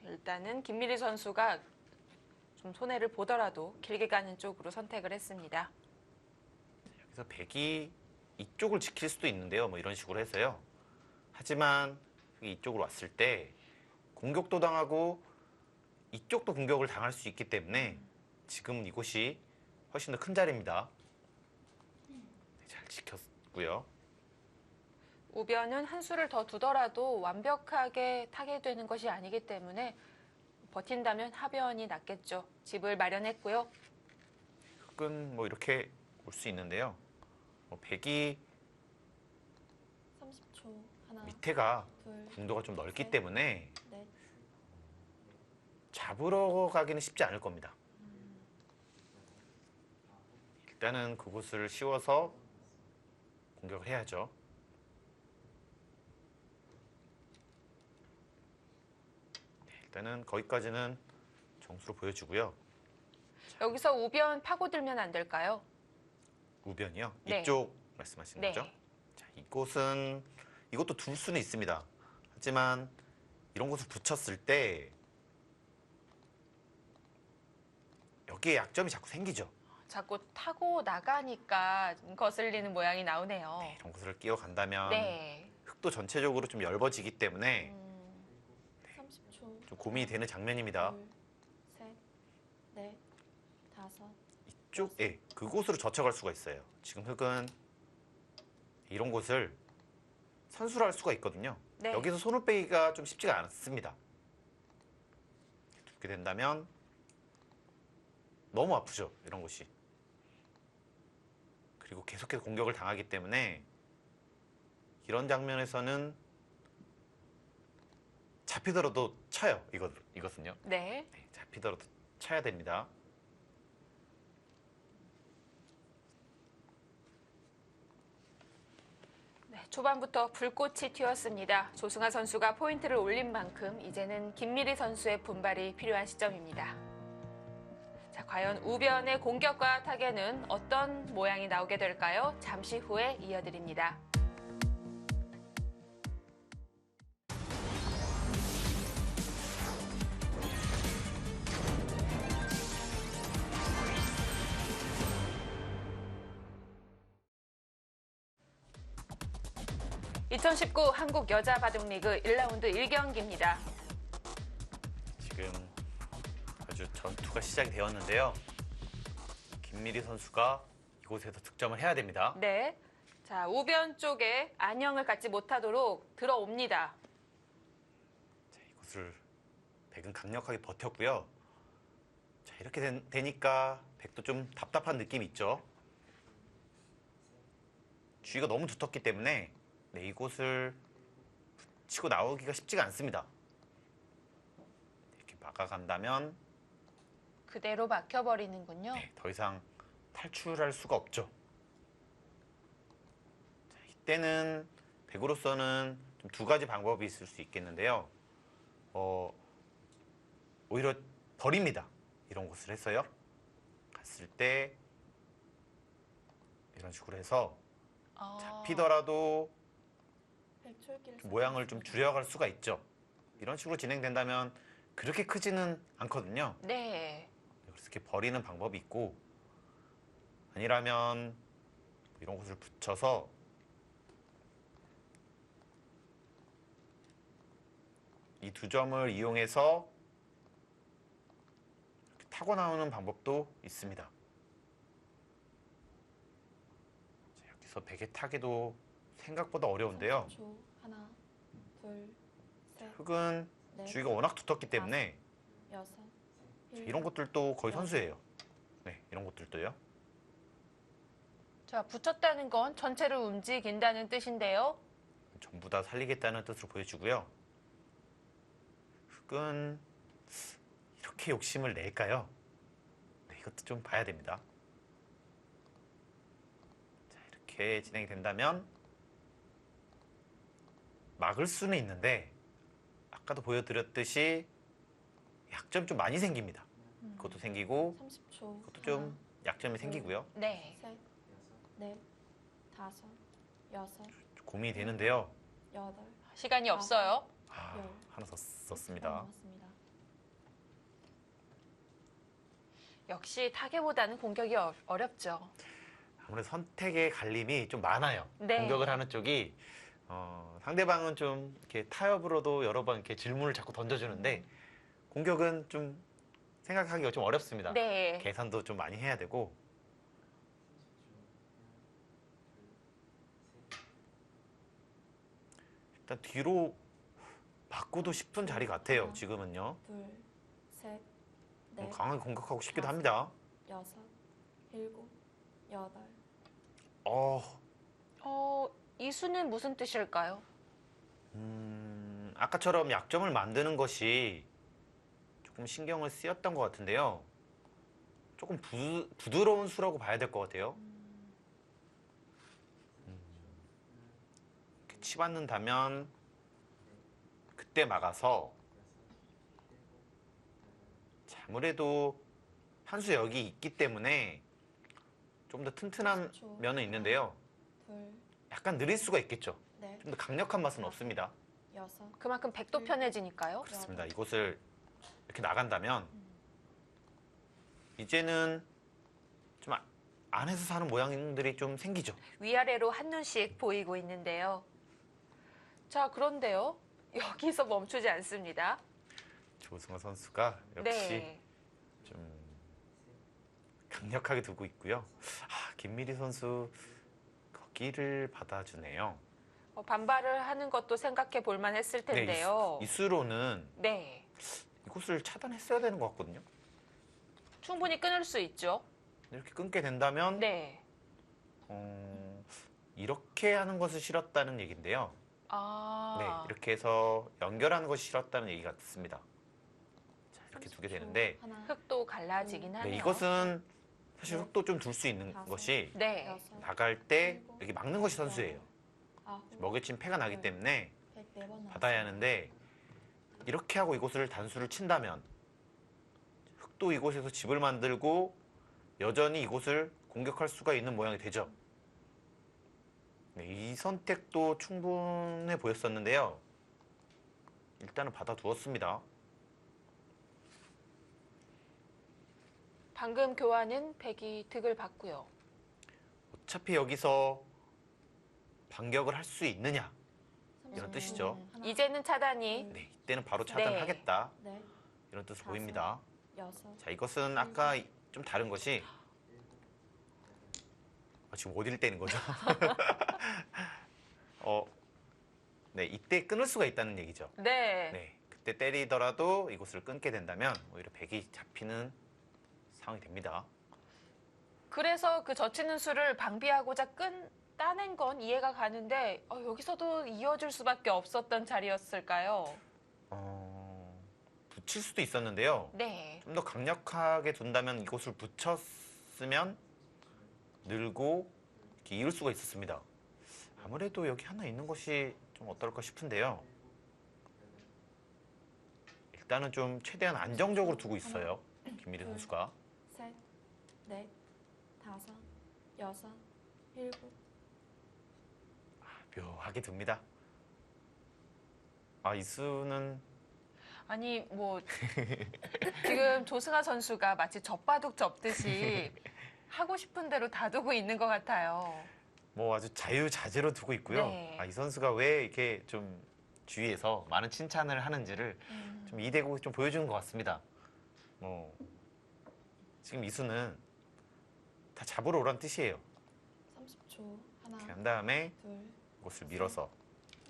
일단은 김미리 선수가 좀 손해를 보더라도 길게 가는 쪽으로 선택을 했습니다. 여기서 백이 이쪽을 지킬 수도 있는데요. 뭐 이런 식으로 해서요. 하지만 이쪽으로 왔을 때 공격도 당하고 이쪽도 공격을 당할 수 있기 때문에 지금 이곳이 훨씬 더 큰 자리입니다. 잘 지켰고요. 우변은 한 수를 더 두더라도 완벽하게 타게 되는 것이 아니기 때문에 버틴다면 하변이 낫겠죠. 집을 마련했고요. 흙은 뭐 이렇게 올 수 있는데요. 뭐 백이 30초. 하나, 밑에가 둘, 공도가 좀 넓기 셋, 때문에 넷. 잡으러 가기는 쉽지 않을 겁니다. 일단은 그곳을 씌워서 공격을 해야죠. 일단은 거기까지는 정수로 보여주고요. 여기서 우변 파고들면 안 될까요? 우변이요? 네. 이쪽 말씀하시는 네. 거죠? 자, 이것도 둘 수는 있습니다. 하지만 이런 곳을 붙였을 때 어깨에 약점이 자꾸 생기죠. 자꾸 타고 나가니까 거슬리는 모양이 나오네요. 이런 곳을 끼워간다면 네. 흙도 전체적으로 좀 얇아지기 때문에 30초. 좀 고민이 되는 장면입니다. 둘, 셋, 넷, 다섯. 이쪽에 그곳으로 젖혀갈 수가 있어요. 지금 흙은 이런 곳을 선수로 할 수가 있거든요. 네. 여기서 손을 빼기가 좀 쉽지가 않습니다. 두게 된다면 너무 아프죠. 이런 곳이. 그리고 계속해서 공격을 당하기 때문에 이런 장면에서는 잡히더라도 쳐요. 이것은요. 네. 네, 잡히더라도 쳐야 됩니다. 네, 초반부터 불꽃이 튀었습니다. 조승아 선수가 포인트를 올린 만큼 이제는 김미리 선수의 분발이 필요한 시점입니다. 자, 과연 우변의 공격과 타격은 어떤 모양이 나오게 될까요? 잠시 후에 이어드립니다. (2019) 한국 여자 바둑리그 1라운드 1경기입니다. 지금 아주 전투가 시작이 되었는데요. 김미리 선수가 이곳에서 득점을 해야 됩니다. 네. 자, 우변 쪽에 안영을 갖지 못하도록 들어옵니다. 자, 이곳을 백은 강력하게 버텼고요. 자, 이렇게 되니까 백도 좀 답답한 느낌이 있죠. 주위가 너무 두텁기 때문에 네, 이곳을 치고 나오기가 쉽지가 않습니다. 이렇게 막아간다면 그대로 막혀버리는군요. 네, 더 이상 탈출할 수가 없죠. 자, 이때는 백으로서는 좀 두 가지 방법이 있을 수 있겠는데요. 오히려 버립니다. 이런 곳을 해서요. 갔을 때 이런 식으로 해서 잡히더라도 모양을 좀 줄여갈 수가 있죠. 이런 식으로 진행된다면 그렇게 크지는 않거든요. 네. 그래서 이렇게 버리는 방법이 있고 아니라면 이런 곳을 붙여서 이 두 점을 이용해서 이렇게 타고 나오는 방법도 있습니다. 자, 여기서 베개 타기도 생각보다 어려운데요. 30초. 하나, 둘, 셋, 흙은 넷, 주위가 워낙 두텁기 때문에 여섯, 이런 것들도 거의 선수예요. 네, 이런 것들도요. 자, 붙였다는 건 전체를 움직인다는 뜻인데요. 전부 다 살리겠다는 뜻으로 보여주고요. 흙은 이렇게 욕심을 낼까요? 네, 이것도 좀 봐야 됩니다. 자, 이렇게 진행이 된다면 막을 수는 있는데 아까도 보여드렸듯이 약점 좀 많이 생깁니다. 그것도 생기고 30초. 그것도 좀 약점이 생기고요. 네. 셋, 넷, 다섯, 여섯, 고민이 되는데요. 여덟. 시간이 없어요. 하나 더 썼습니다. 남았습니다. 역시 타개보다는 공격이 어렵죠. 아무래도 선택의 갈림이 좀 많아요. 네. 공격을 하는 쪽이 상대방은 좀 이렇게 타협으로도 여러 번 이렇게 질문을 자꾸 던져주는데 공격은 좀 생각하기가 좀 어렵습니다. 네. 계산도 좀 많이 해야 되고. 일단 뒤로 바꾸도 싶은 자리 같아요. 지금은요. 둘, 셋, 넷, 강하게 공격하고 싶기도 합니다. 여섯, 일곱, 여덟. 이 수는 무슨 뜻일까요? 아까처럼 약점을 만드는 것이 조금 신경을 쓰였던 것 같은데요. 조금 부드러운 수라고 봐야 될 것 같아요. 이렇게 치받는다면 그때 막아서 자, 아무래도 한 수 여기 있기 때문에 좀 더 튼튼한 면은 있는데요. 둘, 약간 느릴 수가 있겠죠. 넷, 좀 더 강력한 맛은 없습니다. 여섯. 그만큼 백도 편해지니까요. 그렇습니다. 이곳을 이렇게 나간다면 이제는 좀 안에서 사는 모양들이 좀 생기죠. 위아래로 한눈씩 보이고 있는데요. 자, 그런데요. 여기서 멈추지 않습니다. 조승호 선수가 역시 좀 강력하게 두고 있고요. 김미리 선수 거기를 받아주네요. 반발을 하는 것도 생각해 볼 만했을 텐데요. 이수로는 네. 이곳을 차단했어야 되는 것 같거든요. 충분히 끊을 수 있죠. 이렇게 끊게 된다면 네. 이렇게 하는 것을 싫었다는 얘기인데요. 네, 이렇게 해서 연결하는 것이 싫었다는 얘기 같습니다. 자, 이렇게 두게 되는데 흑도 갈라지긴 하네요. 네, 이것은 사실 흑도 좀 둘 수 있는 것이 네. 나갈 때 여기 막는 것이 선수예요. 먹여친 패가 나기 때문에 받아야 하는데 이렇게 하고 이곳을 단수를 친다면 흑도 이곳에서 집을 만들고 여전히 이곳을 공격할 수가 있는 모양이 되죠. 네, 이 선택도 충분해 보였었는데요. 일단은 받아두었습니다. 방금 교환은 백이 득을 받고요. 어차피 여기서 반격을 할 수 있느냐 이런 뜻이죠. 이제는 차단이 네, 이때는 바로 차단하겠다 이런 뜻으로 보입니다. 자, 이것은 아까 좀 다른 것이 지금 어디를 때는 거죠? 네, 이때 끊을 수가 있다는 얘기죠. 네. 네, 그때 때리더라도 이곳을 끊게 된다면 오히려 백이 잡히는 상황이 됩니다. 그래서 그 젖히는 수를 방비하고자 따낸 건 이해가 가는데 여기서도 이어질 수밖에 없었던 자리였을까요? 붙일 수도 있었는데요. 네. 좀 더 강력하게 둔다면 이곳을 붙였으면 늘고 이렇게 이을 수가 있었습니다. 아무래도 여기 하나 있는 것이 좀 어떨까 싶은데요. 일단은 좀 최대한 안정적으로 두고 있어요. 김미리 선수가. 셋, 넷, 다섯, 여섯, 일곱. 묘하게 둡니다. 이 수는 아니 뭐 지금 조승아 선수가 마치 젖바둑 접듯이 하고 싶은 대로 다 두고 있는 것 같아요. 뭐 아주 자유자재로 두고 있고요. 네. 이 선수가 왜 이렇게 좀 주위에서 많은 칭찬을 하는지를 좀 이 대국이 좀 보여주는 것 같습니다. 지금 이 수는 다 잡으러 오란 뜻이에요. 30초. 하나, 이렇게 한 다음에 둘, 이곳을 밀어서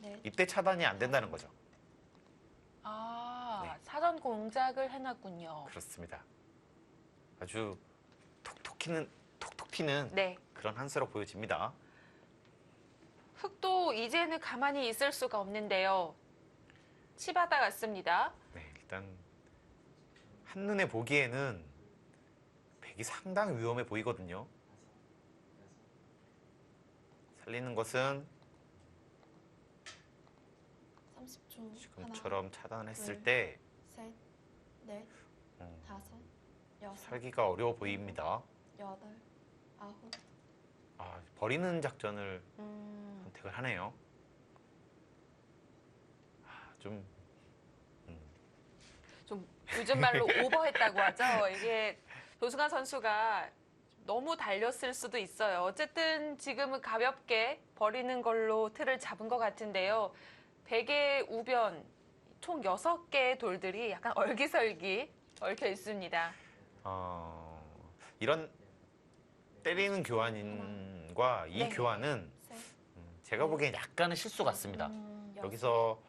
넷. 이때 차단이 안 된다는 거죠. 사전 공작을 해놨군요. 그렇습니다. 아주 톡톡 튀는 네. 그런 한 수로 보여집니다. 흑도 이제는 가만히 있을 수가 없는데요. 치바다 같습니다. 네, 일단 한눈에 보기에는 백이 상당히 위험해 보이거든요. 살리는 것은 30초. 지금처럼 차단했을 둘, 때 셋, 넷, 다섯, 여섯, 살기가 어려워 보입니다. 여덟, 아홉. 버리는 작전을 선택을 하네요. 좀 요즘 말로 오버했다고 하죠. 이게 조승아 선수가 너무 달렸을 수도 있어요. 어쨌든 지금은 가볍게 버리는 걸로 틀을 잡은 것 같은데요. 백의 우변 총 6개의 돌들이 약간 얼기설기 얽혀 있습니다. 이런 때리는 교환과 이 네. 교환은 제가 보기엔 약간은 실수 같습니다. 여기서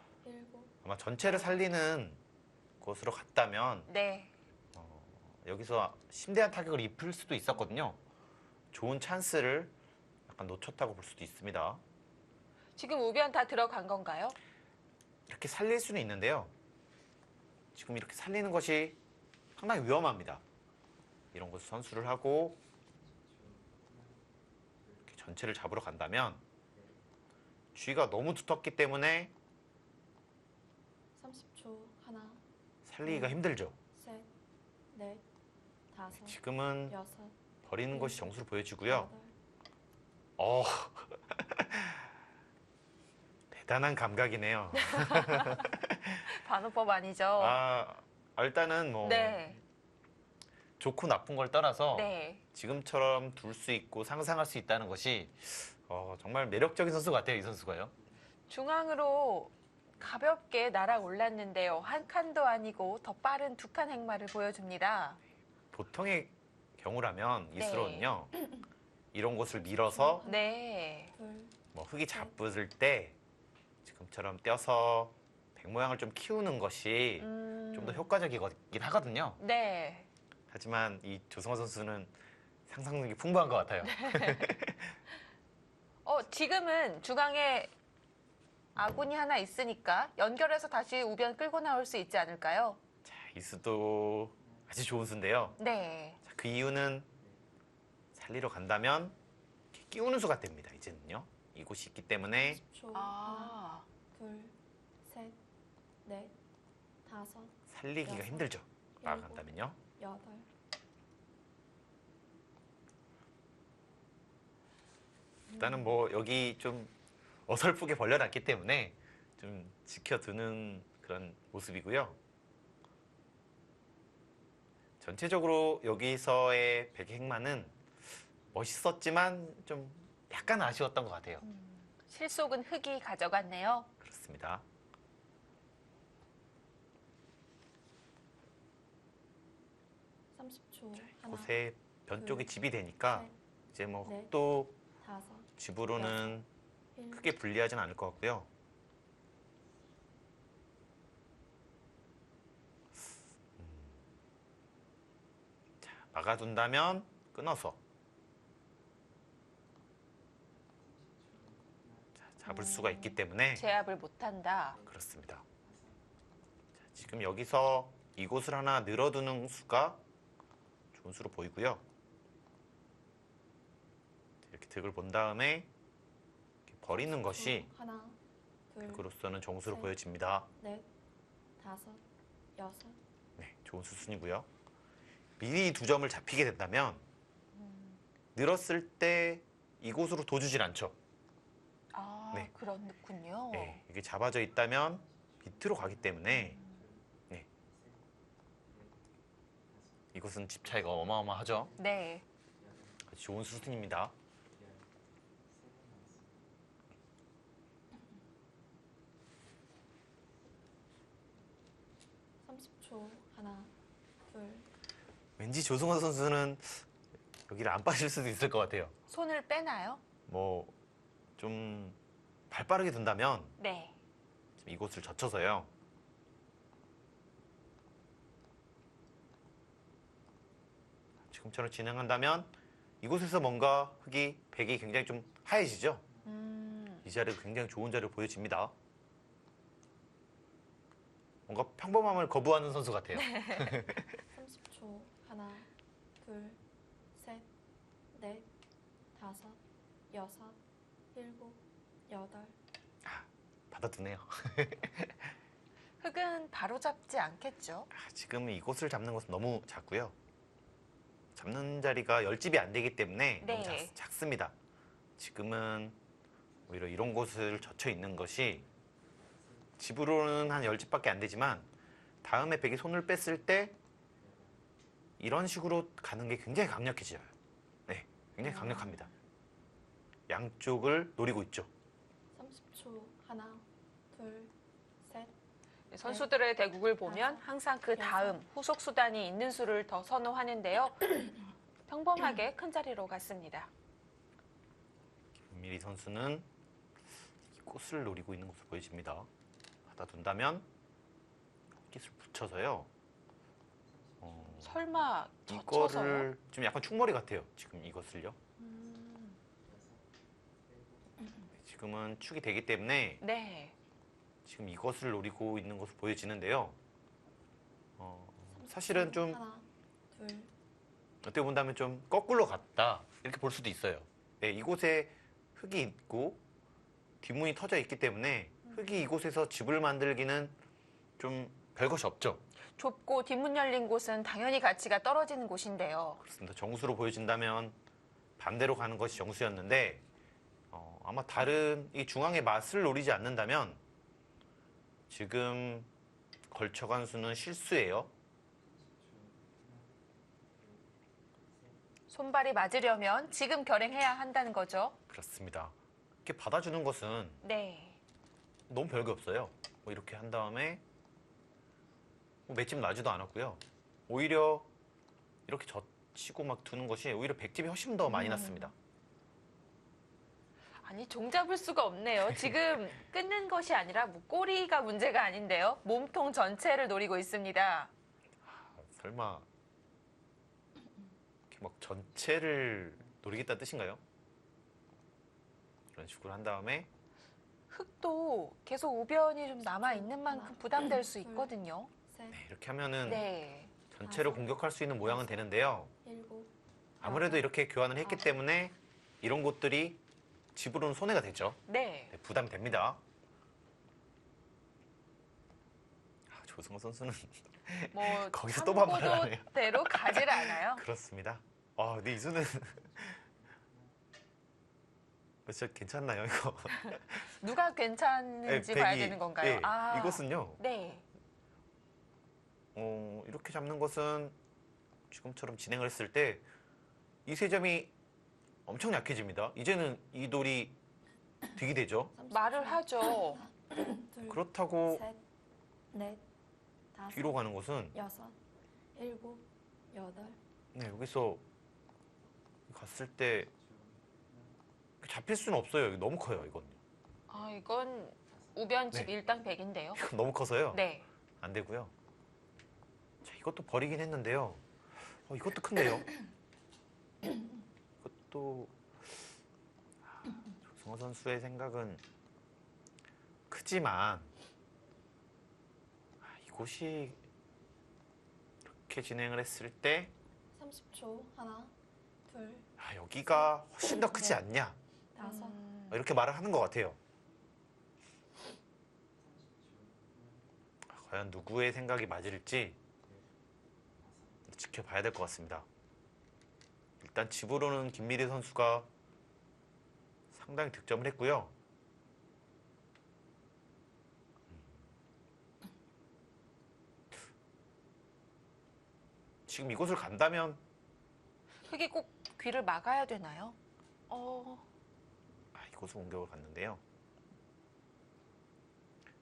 아마 전체를 살리는 곳으로 갔다면 네. 여기서 심대한 타격을 입힐 수도 있었거든요. 좋은 찬스를 약간 놓쳤다고 볼 수도 있습니다. 지금 우변 다 들어간 건가요? 이렇게 살릴 수는 있는데요. 지금 이렇게 살리는 것이 상당히 위험합니다. 이런 곳을 선수를 하고 이렇게 전체를 잡으러 간다면 쥐가 너무 두텁기 때문에 30초. 하나, 살리기가 힘들죠. 셋, 넷, 다섯, 지금은 여섯, 버리는 것이 정수로 보여지고요. 여덟. 대단한 감각이네요. 반호법 아니죠? 일단은 네. 좋고 나쁜 걸 떠나서 네. 지금처럼 둘 수 있고 상상할 수 있다는 것이 정말 매력적인 선수 같아요. 이 선수가요. 중앙으로 가볍게 날아올랐는데요. 한 칸도 아니고 더 빠른 두 칸 행마를 보여줍니다. 보통의 경우라면 네. 이수로는요. 이런 곳을 밀어서 네. 뭐 흙이 잡붙을 때 지금처럼 떼어서 백 모양을 좀 키우는 것이 좀 더 효과적이긴 하거든요. 네. 하지만 이 조성호 선수는 상상력이 풍부한 것 같아요. 지금은 중앙에 아군이 하나 있으니까 연결해서 다시 우변 끌고 나올 수 있지 않을까요? 이 수도 아주 좋은 수인데요. 네. 자, 그 이유는 살리러 간다면 이렇게 끼우는 수가 됩니다. 이제는요. 이곳이 있기 때문에 10초. 아. 둘, 셋, 넷, 다섯, 살리기가 여섯, 힘들죠. 일곱, 나아간다면요. 여덟. 일단은 뭐 여기 좀 어설프게 벌려놨기 때문에 좀 지켜두는 그런 모습이고요. 전체적으로 여기서의 백행만은 멋있었지만 좀 약간 아쉬웠던 것 같아요. 실속은 흙이 가져갔네요. 그렇습니다. 이곳에 변 쪽이 집이 되니까 이제 뭐 넷, 흙도 다섯, 집으로는 일곱, 크게 불리하진 않을 것 같고요. 자, 막아둔다면 끊어서 잡을 수가 있기 때문에 제압을 못한다. 그렇습니다. 자, 지금 여기서 이곳을 하나 늘어두는 수가 좋은 수로 보이고요. 이렇게 득을 본 다음에 이렇게 버리는 것이 하나, 둘, 득으로서는 정수로 셋. 보여집니다. 넷, 다섯, 여섯. 네, 좋은 수순이고요. 미리 두 점을 잡히게 된다면 늘었을 때 이곳으로 둬주질 않죠. 아, 네. 그렇군요. 네, 이게 잡아져 있다면 밑으로 가기 때문에 네. 이곳은 집 차이가 어마어마하죠. 네. 아주 좋은 수순입니다. 하나, 둘, 왠지 조승환 선수는 여기를 안 빠질 수도 있을 것 같아요. 손을 빼나요? 뭐 좀 발빠르게 둔다면 네. 지금 이곳을 젖혀서요. 지금처럼 진행한다면 이곳에서 뭔가 흙이 백이 굉장히 좀 하얘지죠. 이 자리도 굉장히 좋은 자리를 보여집니다. 뭔가 평범함을 거부하는 선수 같아요. 30초. 하나, 둘, 셋, 넷, 다섯, 여섯, 일곱, 여덟. 받아두네요. 흙은 바로 잡지 않겠죠? 지금 이곳을 잡는 것은 너무 작고요. 잡는 자리가 10집이 안 되기 때문에 너무 네. 작습니다. 지금은 오히려 이런 곳을 젖혀 있는 것이 집으로는 한 10집밖에 안 되지만 다음에 백이 손을 뺐을 때 이런 식으로 가는 게 굉장히 강력해져요. 네, 굉장히 강력합니다. 양쪽을 노리고 있죠. 30초. 하나, 둘, 셋. 선수들의 대국을 보면 항상 그 다음 후속 수단이 있는 수를 더 선호하는데요. 평범하게 큰 자리로 갔습니다. 김미리 선수는 이 꽃을 노리고 있는 것으로 보여집니다. 받아둔다면 깃을 붙여서요. 설마 젖혀서요? 이거를 좀 약간 충머리 같아요. 지금 이것을요. 지금은 축이 되기 때문에 네. 지금 이것을 노리고 있는 것으로 보여지는데요. 사실은 좀 하나, 둘, 어떻게 본다면 좀 거꾸로 갔다 이렇게 볼 수도 있어요. 네, 이곳에 흙이 있고 뒷문이 터져 있기 때문에 흙이 이곳에서 집을 만들기는 좀 별것이 없죠. 좁고 뒷문 열린 곳은 당연히 가치가 떨어지는 곳인데요. 그렇습니다. 정수로 보여진다면 반대로 가는 것이 정수였는데 아마 다른 이 중앙의 맛을 노리지 않는다면 지금 걸쳐간 수는 실수예요. 손발이 맞으려면 지금 결행해야 한다는 거죠. 그렇습니다. 이렇게 받아주는 것은 네. 너무 별게 없어요. 뭐 이렇게 한 다음에 뭐 맷집 나지도 않았고요. 오히려 이렇게 젖히고 막 두는 것이 오히려 백집이 훨씬 더 많이 났습니다. 아니 종잡을 수가 없네요. 지금 끊는 것이 아니라 뭐 꼬리가 문제가 아닌데요. 몸통 전체를 노리고 있습니다. 설마 이렇게 막 전체를 노리겠다는 뜻인가요? 이런 식으로 한 다음에 흙도 계속 우변이 좀 남아있는 만큼 부담될 수 있거든요. 네, 이렇게 하면은 네. 전체를 공격할 수 있는 모양은 되는데요. 7, 아무래도 이렇게 교환을 했기 때문에 이런 것들이 집으로는 손해가 되죠. 네. 네, 부담이 됩니다. 조승호 선수는 뭐 거기서 또 반발을 하네요. 대로 가지를 않아요. 그렇습니다. 근데 이수는 진짜 괜찮나요, 이거? 누가 괜찮은지 네, 봐야 백이- 되는 건가요? 예, 이것은요. 네. 이렇게 잡는 것은 지금처럼 진행을 했을 때 이 세 점이 엄청 약해집니다. 이제는 이 돌이 득이 되죠. 말을 하죠. 그렇다고 셋, 넷, 뒤로 가는 것은 6, 7, 8. 네, 여기서 갔을 때 잡힐 수는 없어요. 이거 너무 커요, 이건. 이건 우변집 네. 일당백인데요. 이건 너무 커서요. 네. 안 되고요. 자, 이것도 버리긴 했는데요. 이것도 큰데요. 이것도 조승호 선수의 생각은 크지만 이곳이 이렇게 진행을 했을 때 30초. 하나, 둘, 여기가 훨씬 더 크지 않냐 5. 이렇게 말을 하는 것 같아요. 과연 누구의 생각이 맞을지 지켜봐야 될 것 같습니다. 일단 집으로는 김미리 선수가 상당히 득점을 했고요. 지금 이곳을 간다면 흙이 꼭 귀를 막아야 되나요? 이곳을 공격을 갔는데요.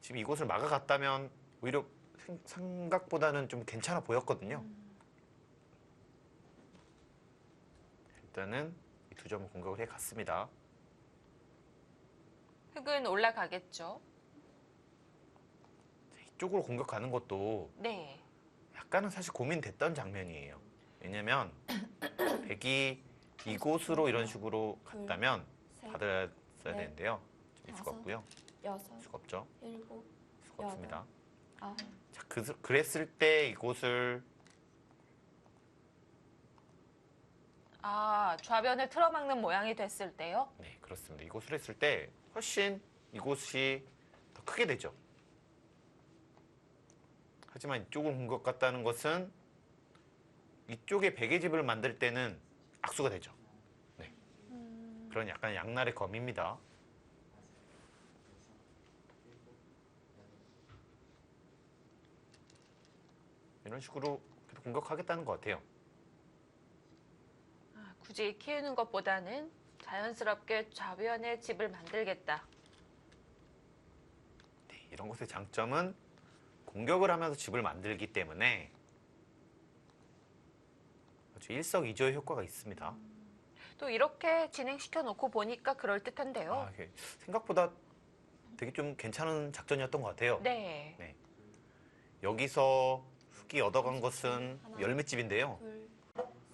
지금 이곳을 막아갔다면 오히려 생각보다는 좀 괜찮아 보였거든요. 일단은 이 두 점을 공격을 해갔습니다. 흙은 올라가겠죠. 이쪽으로 공격하는 것도 네. 약간은 사실 고민됐던 장면이에요. 왜냐면 백이 이곳으로 이런 식으로 갔다면 받았어야 되는데요. 좀 수가 없고요. 6, 수가 없죠. 7, 수가 없습니다. 9. 자, 그랬을 때 이곳을 좌변을 틀어막는 모양이 됐을 때요? 네, 그렇습니다. 이곳을 했을 때 훨씬 이곳이 더 크게 되죠. 하지만 이쪽을 본 것 같다는 것은 이쪽에 베개 집을 만들 때는 악수가 되죠. 네. 그런 약간 양날의 검입니다. 이런 식으로 계속 공격하겠다는 것 같아요. 굳이 키우는 것보다는 자연스럽게 좌변에 집을 만들겠다. 네, 이런 것의 장점은 공격을 하면서 집을 만들기 때문에 아주 일석이조의 효과가 있습니다. 또 이렇게 진행시켜 놓고 보니까 그럴듯한데요. 이게 생각보다 되게 좀 괜찮은 작전이었던 것 같아요. 네. 여기서 흙이 얻어간 것은 열매집인데요. 둘,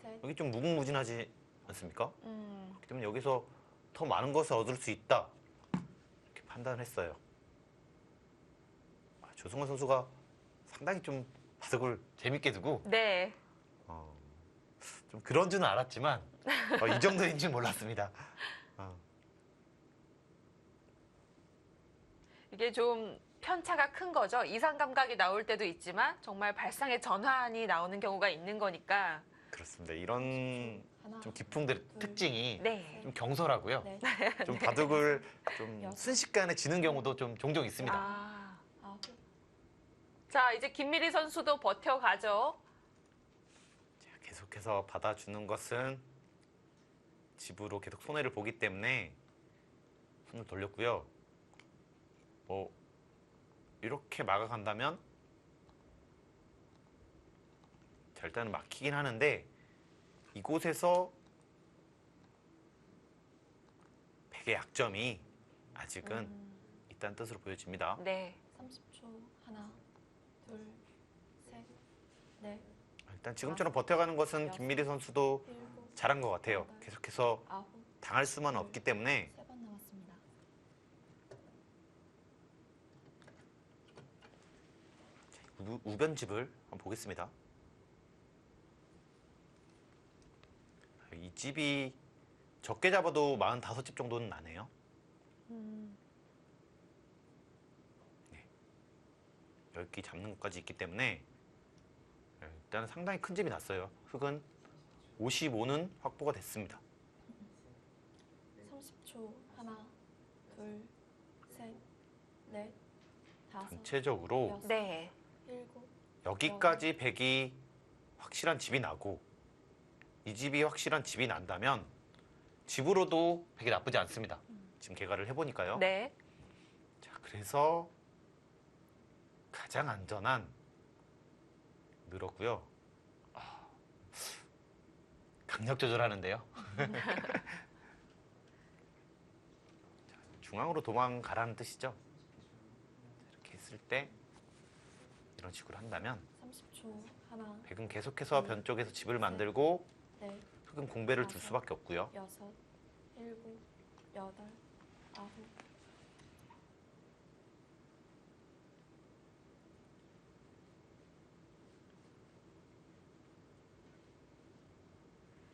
셋. 여기 좀 무궁무진하지 않습니까? 그렇기 때문에 여기서 더 많은 것을 얻을 수 있다 이렇게 판단을 했어요. 조승호 선수가 상당히 좀 바둑을 재밌게 두고 네. 좀 그런 줄은 알았지만 이 정도인 줄 몰랐습니다. 이게 좀 편차가 큰 거죠. 이상 감각이 나올 때도 있지만 정말 발상의 전환이 나오는 경우가 있는 거니까. 그렇습니다. 이런 좀 기풍들의 특징이 네. 좀 경솔하고요. 네. 좀 바둑을 좀 순식간에 지는 경우도 좀 종종 있습니다. 자, 이제 김미리 선수도 버텨가죠. 계속해서 받아주는 것은 집으로 계속 손해를 보기 때문에 손을 돌렸고요. 뭐 이렇게 막아간다면 자, 일단은 막히긴 하는데 이곳에서 백의 약점이 아직은 있다는 뜻으로 보여집니다. 네. 30초. 하나, 둘, 셋, 넷, 일단 지금처럼 버텨가는 것은 김미리 선수도 일곱, 잘한 것 같아요. 계속해서 아홉, 당할 수만 없기 때문에 3번 남았습니다. 우변집을 한번 보겠습니다. 이 집이 적게 잡아도 45집 정도는 나네요. 네. 10개 잡는 것까지 있기 때문에 일단 상당히 큰 집이 났어요. 흙은 55는 확보가 됐습니다. 30초. 하나, 둘, 셋, 넷, 다섯, 전체적으로 여섯, 네. 일곱, 여기까지 100이 확실한 집이 나고 이 집이 확실한 집이 난다면 집으로도 100이 나쁘지 않습니다. 지금 개가를 해보니까요. 네. 자, 그래서 가장 안전한 늘었고요. 강력 조절하는데요. 중앙으로 도망가라는 뜻이죠. 이렇게 했을 때 이런 식으로 한다면 30초. 하나, 백은 계속해서 변 쪽에서 집을 만들고 넷, 흙은 공배를 둘 수밖에 없고요. 여섯, 일곱, 여덟, 아홉.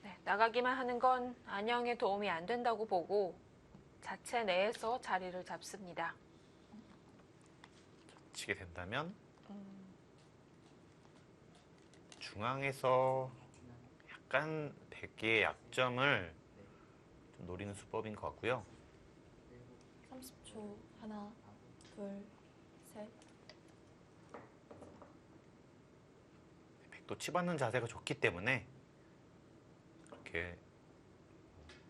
네, 나가기만 하는 건 안영에 도움이 안 된다고 보고 자체 내에서 자리를 잡습니다. 치게 된다면 중앙에서 약간 백의 약점을 좀 노리는 수법인 것 같고요. 30초. 하나, 둘, 셋. 백도 치받는 자세가 좋기 때문에 그렇게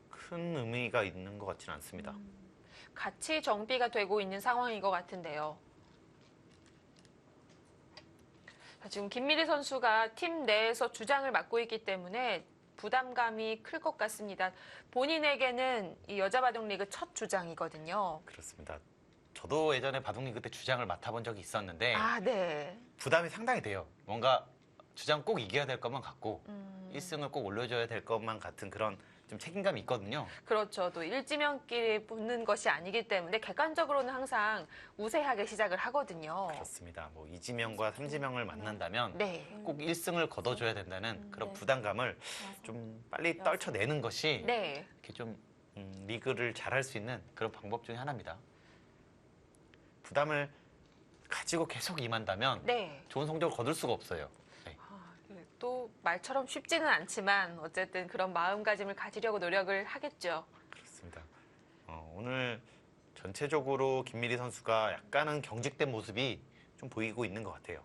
큰 의미가 있는 것 같지는 않습니다. 같이 정비가 되고 있는 상황인 것 같은데요. 자, 지금 김미리 선수가 팀 내에서 주장을 맡고 있기 때문에 부담감이 클 것 같습니다. 본인에게는 이 여자 바둑 리그 첫 주장이거든요. 그렇습니다. 저도 예전에 바둑리그 때 주장을 맡아본 적이 있었는데 아, 네. 부담이 상당히 돼요. 뭔가 주장 꼭 이겨야 될 것만 같고 1승을 꼭 올려줘야 될 것만 같은 그런 좀 책임감이 있거든요. 그렇죠. 또 일지명끼리 붙는 것이 아니기 때문에 객관적으로는 항상 우세하게 시작을 하거든요. 그렇습니다. 뭐 이지명과 삼지명을 만난다면 네. 꼭 1승을 거둬줘야 된다는 그런 부담감을 좀 빨리 떨쳐내는 것이 네. 이렇게 좀 리그를 잘할 수 있는 그런 방법 중에 하나입니다. 부담을 가지고 계속 임한다면 네. 좋은 성적을 거둘 수가 없어요. 또 말처럼 쉽지는 않지만 어쨌든 그런 마음가짐을 가지려고 노력을 하겠죠. 그렇습니다. 오늘 전체적으로 김미리 선수가 약간은 경직된 모습이 좀 보이고 있는 것 같아요.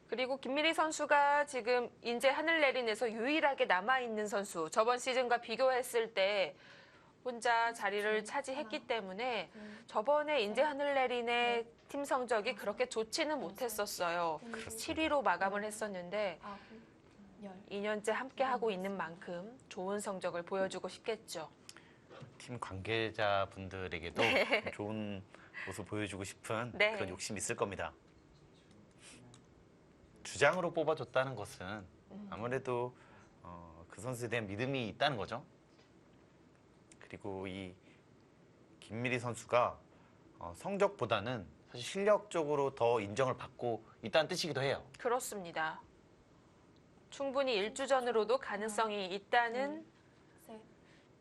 그리고 김미리 선수가 지금 인제 하늘내린에서 유일하게 남아있는 선수. 저번 시즌과 비교했을 때 혼자 자리를 차지했기 때문에 저번에 인제 하늘내린의 팀 성적이 그렇게 좋지는 못했었어요. 7위로 마감을 했었는데 2년째 함께하고 있는 만큼 좋은 성적을 보여주고 싶겠죠. 팀 관계자분들에게도 네. 좋은 모습 보여주고 싶은 네. 그런 욕심이 있을 겁니다. 주장으로 뽑아줬다는 것은 아무래도 그 선수에 대한 믿음이 있다는 거죠. 그리고 이 김미리 선수가 성적보다는 사실 실력적으로 더 인정을 받고 있다는 뜻이기도 해요. 그렇습니다. 충분히 일주전으로도 가능성이 있다는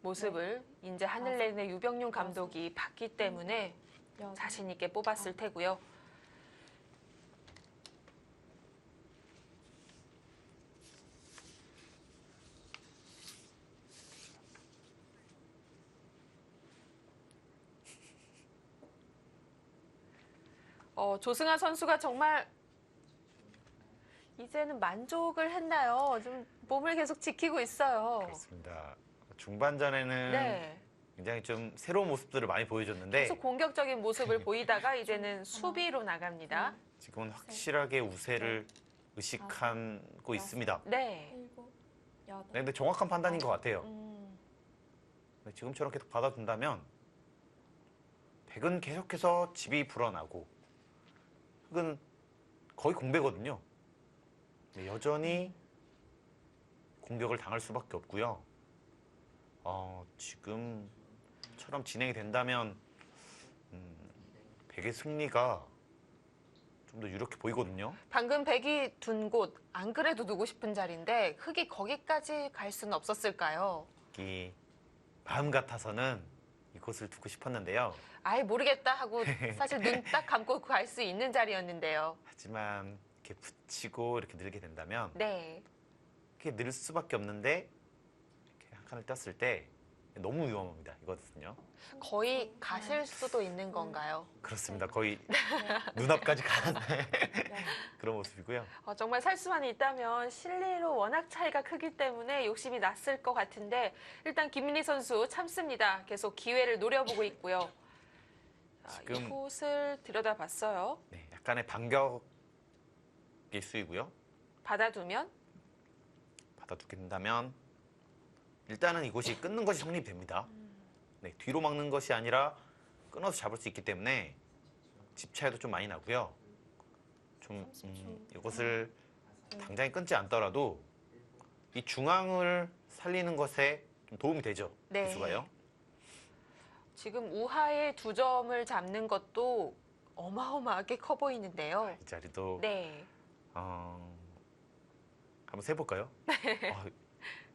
모습을 이제 하늘내린의 유병윤 감독이 봤기 때문에 자신 있게 뽑았을 테고요. 조승아 선수가 정말 이제는 만족을 했나요? 좀 몸을 계속 지키고 있어요. 그렇습니다. 중반전에는 네. 굉장히 좀 새로운 모습들을 많이 보여줬는데 계속 공격적인 모습을 보이다가 이제는 수비로 나갑니다. 지금은 확실하게 우세를 의식하고 있습니다. 네. 네, 근데 정확한 판단인 것 같아요. 네, 지금처럼 계속 받아준다면 백은 계속해서 집이 불어나고 흑은 거의 공배거든요. 네, 여전히 공격을 당할 수밖에 없고요. 지금처럼 진행이 된다면 백의 승리가 좀 더 유력해 보이거든요. 방금 백이 둔 곳 안 그래도 두고 싶은 자리인데 흑이 거기까지 갈 수는 없었을까요? 이 마음 같아서는 이곳을 두고 싶었는데요. 아예 모르겠다 하고 사실 눈 딱 감고 갈 수 있는 자리였는데요. 하지만 이렇게 붙이고 이렇게 늘게 된다면 네. 이렇게 늘 수밖에 없는데 이렇게 한 칸을 떴을 때 너무 위험합니다. 이거든요. 거의 가실 수도 있는 건가요? 그렇습니다. 거의 눈앞까지 가는 그런 모습이고요. 정말 살 수만 있다면 실리로 워낙 차이가 크기 때문에 욕심이 났을 것 같은데 일단 김민희 선수 참습니다. 계속 기회를 노려보고 있고요. 지금 이곳을 들여다봤어요. 네, 약간의 반격의 수이고요. 받아두면 받아두게 된다면 일단은 이곳이 끊는 것이 성립됩니다. 네, 뒤로 막는 것이 아니라 끊어서 잡을 수 있기 때문에 집 차이도 좀 많이 나고요. 좀 이것을 당장에 끊지 않더라도 이 중앙을 살리는 것에 좀 도움이 되죠. 네. 기수가요. 지금 우하의 2점을 잡는 것도 어마어마하게 커 보이는데요. 이 자리도 네. 한번 세볼까요?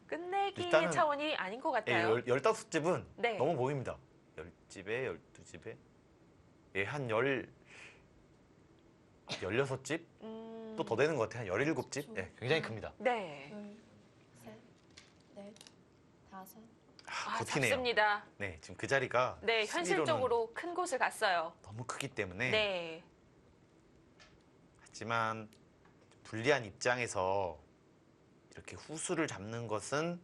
끝내기 일단은 차원이 아닌 것 같아요. 15집은 네. 너무 보입니다. 10집에 12집에 한 16집? 또 더 되는 것 같아요. 한 17집? 네, 굉장히 큽니다. 네. 둘, 셋, 넷, 다섯. 버티네요. 잡습니다. 네, 지금 그 자리가 네, 현실적으로 큰 곳을 갔어요. 너무 크기 때문에 네. 하지만 불리한 입장에서 이렇게 후수를 잡는 것은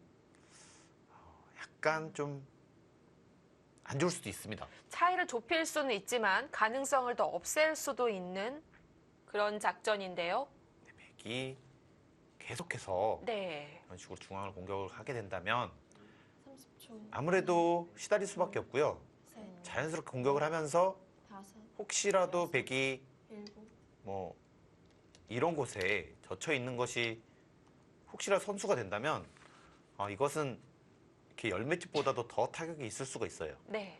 약간 좀 안 좋을 수도 있습니다. 차이를 좁힐 수는 있지만 가능성을 더 없앨 수도 있는 그런 작전인데요. 백이 계속해서 네. 이런 식으로 중앙을 공격을 하게 된다면 30초. 아무래도 시달릴 수밖에 없고요. 자연스럽게 공격을 하면서 혹시라도 백이 뭐 이런 곳에 젖혀 있는 것이 혹시라도 선수가 된다면 이것은 이렇게 열매집보다도 더 타격이 있을 수가 있어요. 네.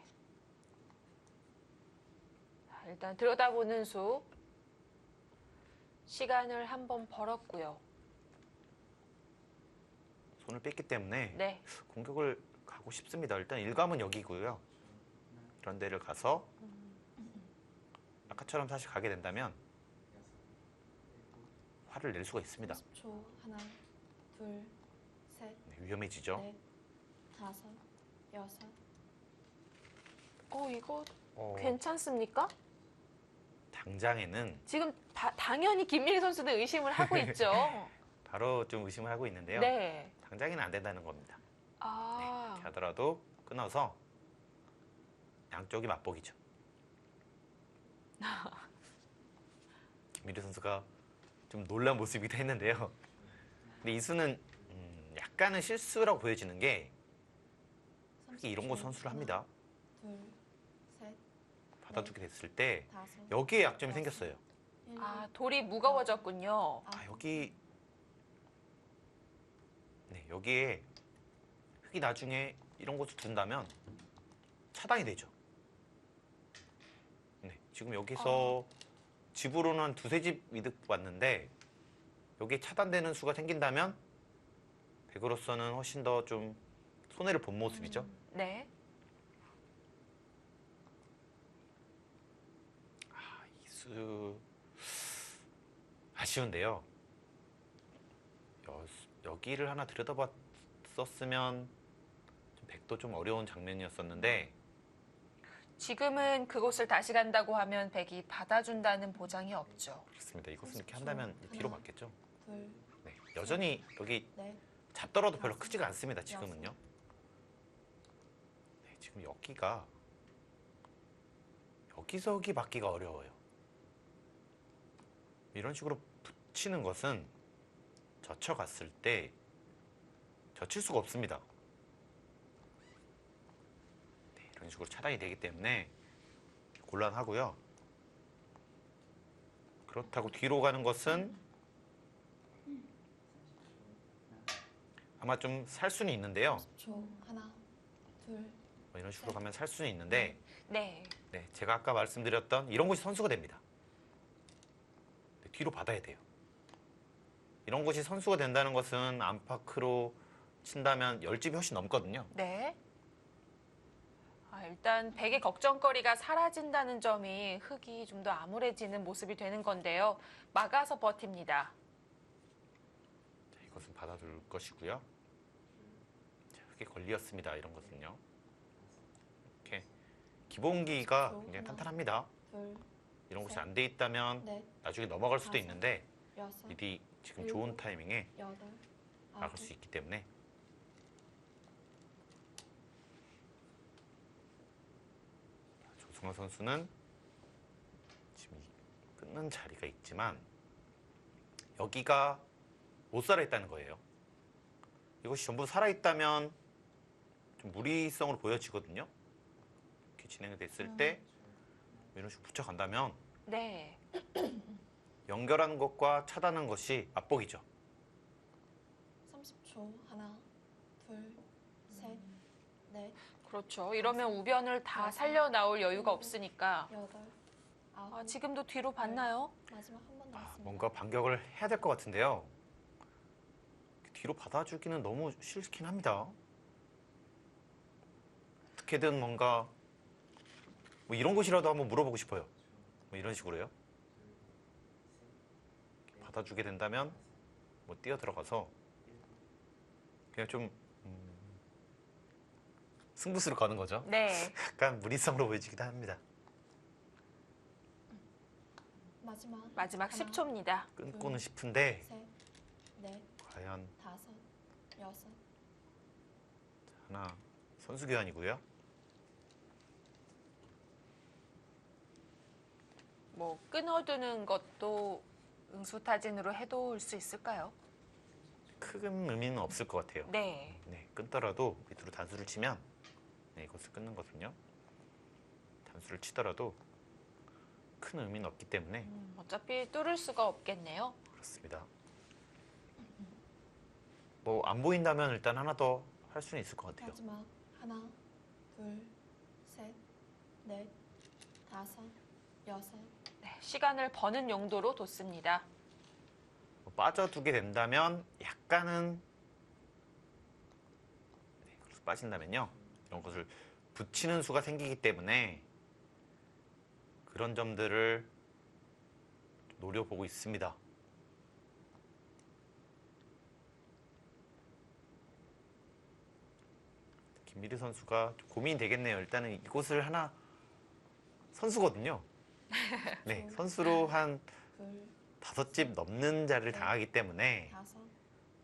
자, 일단 들여다보는 수 시간을 한번 벌었고요. 손을 뺐기 때문에 네. 공격을 가고 싶습니다. 일단 일감은 여기고요. 이런 데를 가서 아까처럼 사실 가게 된다면 화를 낼 수가 있습니다. 30초. 하나, 둘, 셋, 네, 위험해지죠. 넷, 다섯, 여섯. 이거 괜찮습니까? 당장에는 지금 당연히 김민희 선수는 의심을 하고 있죠. 바로 좀 의심을 하고 있는데요. 네. 당장에는 안 된다는 겁니다. 아. 이렇게 하더라도 끊어서 양쪽이 맞보기죠. 김민희 선수가 좀 놀란 모습이기도 했는데요. 근데 이 수는 약간은 실수라고 보여지는 게 특히 이런 거 선수를 합니다. 둘, 셋, 받아주게 됐을 때 다섯, 여기에 약점이 생겼어요. 돌이 무거워졌군요. 여기에 흙이 나중에 이런 곳을 둔다면 차단이 되죠. 네, 지금 여기서 집으로는 한 2-3집 이득 왔는데 여기에 차단되는 수가 생긴다면 백으로서는 훨씬 더 좀 손해를 본 모습이죠. 네. 이수 아쉬운데요. 여기를 하나 들여다봤었으면 백도 좀 어려운 장면이었었는데 지금은 그곳을 다시 간다고 하면 백이 받아준다는 보장이 없죠. 그렇습니다. 이것은 이렇게 한다면 뒤로 맞겠죠. 둘, 네, 여전히 여기 넷, 잡더라도 별로 크지가 않습니다. 지금은요. 지금 여기저기 맞기가 어려워요. 이런 식으로 붙이는 것은 젖혀갔을 때 젖힐 수가 없습니다. 네, 이런 식으로 차단이 되기 때문에 곤란하고요. 그렇다고 뒤로 가는 것은 아마 좀 살 수는 있는데요. 하나, 둘. 뭐 이런 식으로 가면 살 수는 있는데 네. 네, 제가 아까 말씀드렸던 이런 곳이 선수가 됩니다. 네, 뒤로 받아야 돼요. 이런 곳이 선수가 된다는 것은 안팎으로 친다면 10집이 훨씬 넘거든요. 네. 일단 백의 걱정거리가 사라진다는 점이 흙이 좀 더 암울해지는 모습이 되는 건데요. 막아서 버팁니다. 자, 이것은 받아둘 것이고요. 자, 흙에 걸리었습니다. 이런 것은요. 이렇게 기본기가 굉장히 탄탄합니다. 이런 곳이 안 돼 있다면 나중에 넘어갈 수도 있는데 미리 지금 좋은 타이밍에 막을 수 있기 때문에 조승호 선수는 지금 끊는 자리가 있지만 여기가 못 살아있다는 거예요. 이것이 전부 살아있다면 좀 무리성으로 보여지거든요. 이렇게 진행이 됐을 때 이런 식으로 붙여간다면 네. 연결하는 것과 차단하는 것이 압박이죠. 30초. 하나, 둘, 셋, 넷. 그렇죠. 이러면 우변을 다 살려 나올 여유가 없으니까. 여덟, 아홉. 지금도 뒤로 봤나요? 마지막 한 번 남았습니다. 뭔가 반격을 해야 될 것 같은데요. 뒤로 받아주기는 너무 싫긴 합니다. 어떻게든 뭔가 뭐 이런 곳이라도 한번 물어보고 싶어요. 뭐 이런 식으로요. 받아주게 된다면 뭐 뛰어 들어가서 그냥 좀 승부수를 거는 거죠. 네. 약간 무리성으로 보여지기도 합니다. 마지막 10초입니다. 끊고는 싶은데 셋, 넷, 과연 다섯, 여섯. 하나 선수 교환이고요. 뭐 끊어두는 것도 응수타진으로 해놓을 수 있을까요? 큰 의미는 없을 것 같아요. 네. 네, 끊더라도 밑으로 단수를 치면 네, 이것을 끊는 거거든요. 단수를 치더라도 큰 의미는 없기 때문에 어차피 뚫을 수가 없겠네요. 그렇습니다. 뭐 안 보인다면 일단 하나 더 할 수는 있을 것 같아요. 마지막 하나, 둘, 셋, 넷, 다섯, 여섯. 네, 시간을 버는 용도로 뒀습니다. 뭐 빠져두게 된다면 약간은 네, 그래서 빠진다면요. 이런 것을 붙이는 수가 생기기 때문에 그런 점들을 노려보고 있습니다. 김미리 선수가 좀 고민이 되겠네요. 일단은 이곳을 하나 선수거든요. 네, 선수로 한 5집 넘는 자리를 당하기 때문에 다섯,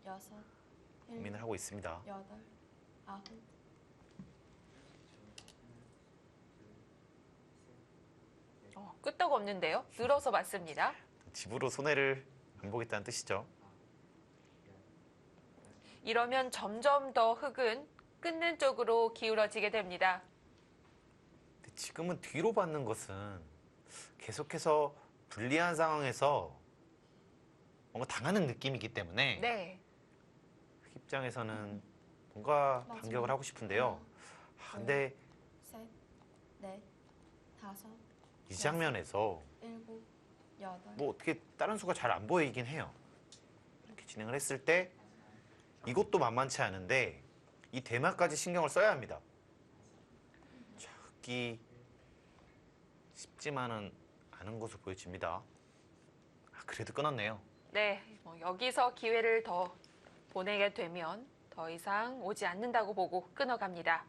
여섯, 고민을 하고 있습니다. 여덟, 아홉. 끄떡없는데요. 늘어서 맞습니다. 집으로 손해를 안 보겠다는 뜻이죠. 이러면 점점 더 흙은 끊는 쪽으로 기울어지게 됩니다. 근데 지금은 뒤로 받는 것은 계속해서 불리한 상황에서 뭔가 당하는 느낌이기 때문에 네. 흙 입장에서는 뭔가 반격을 하고 싶은데요. 근데 셋, 넷, 다섯, 이 장면에서 일곱, 여덟. 뭐 어떻게 다른 수가 잘 안 보이긴 해요. 이렇게 진행을 했을 때 이것도 만만치 않은데 이 대마까지 신경을 써야 합니다. 자, 흙이 쉽지만은 않은 것으로 보여집니다. 그래도 끊었네요. 네, 뭐 여기서 기회를 더 보내게 되면 더 이상 오지 않는다고 보고 끊어갑니다.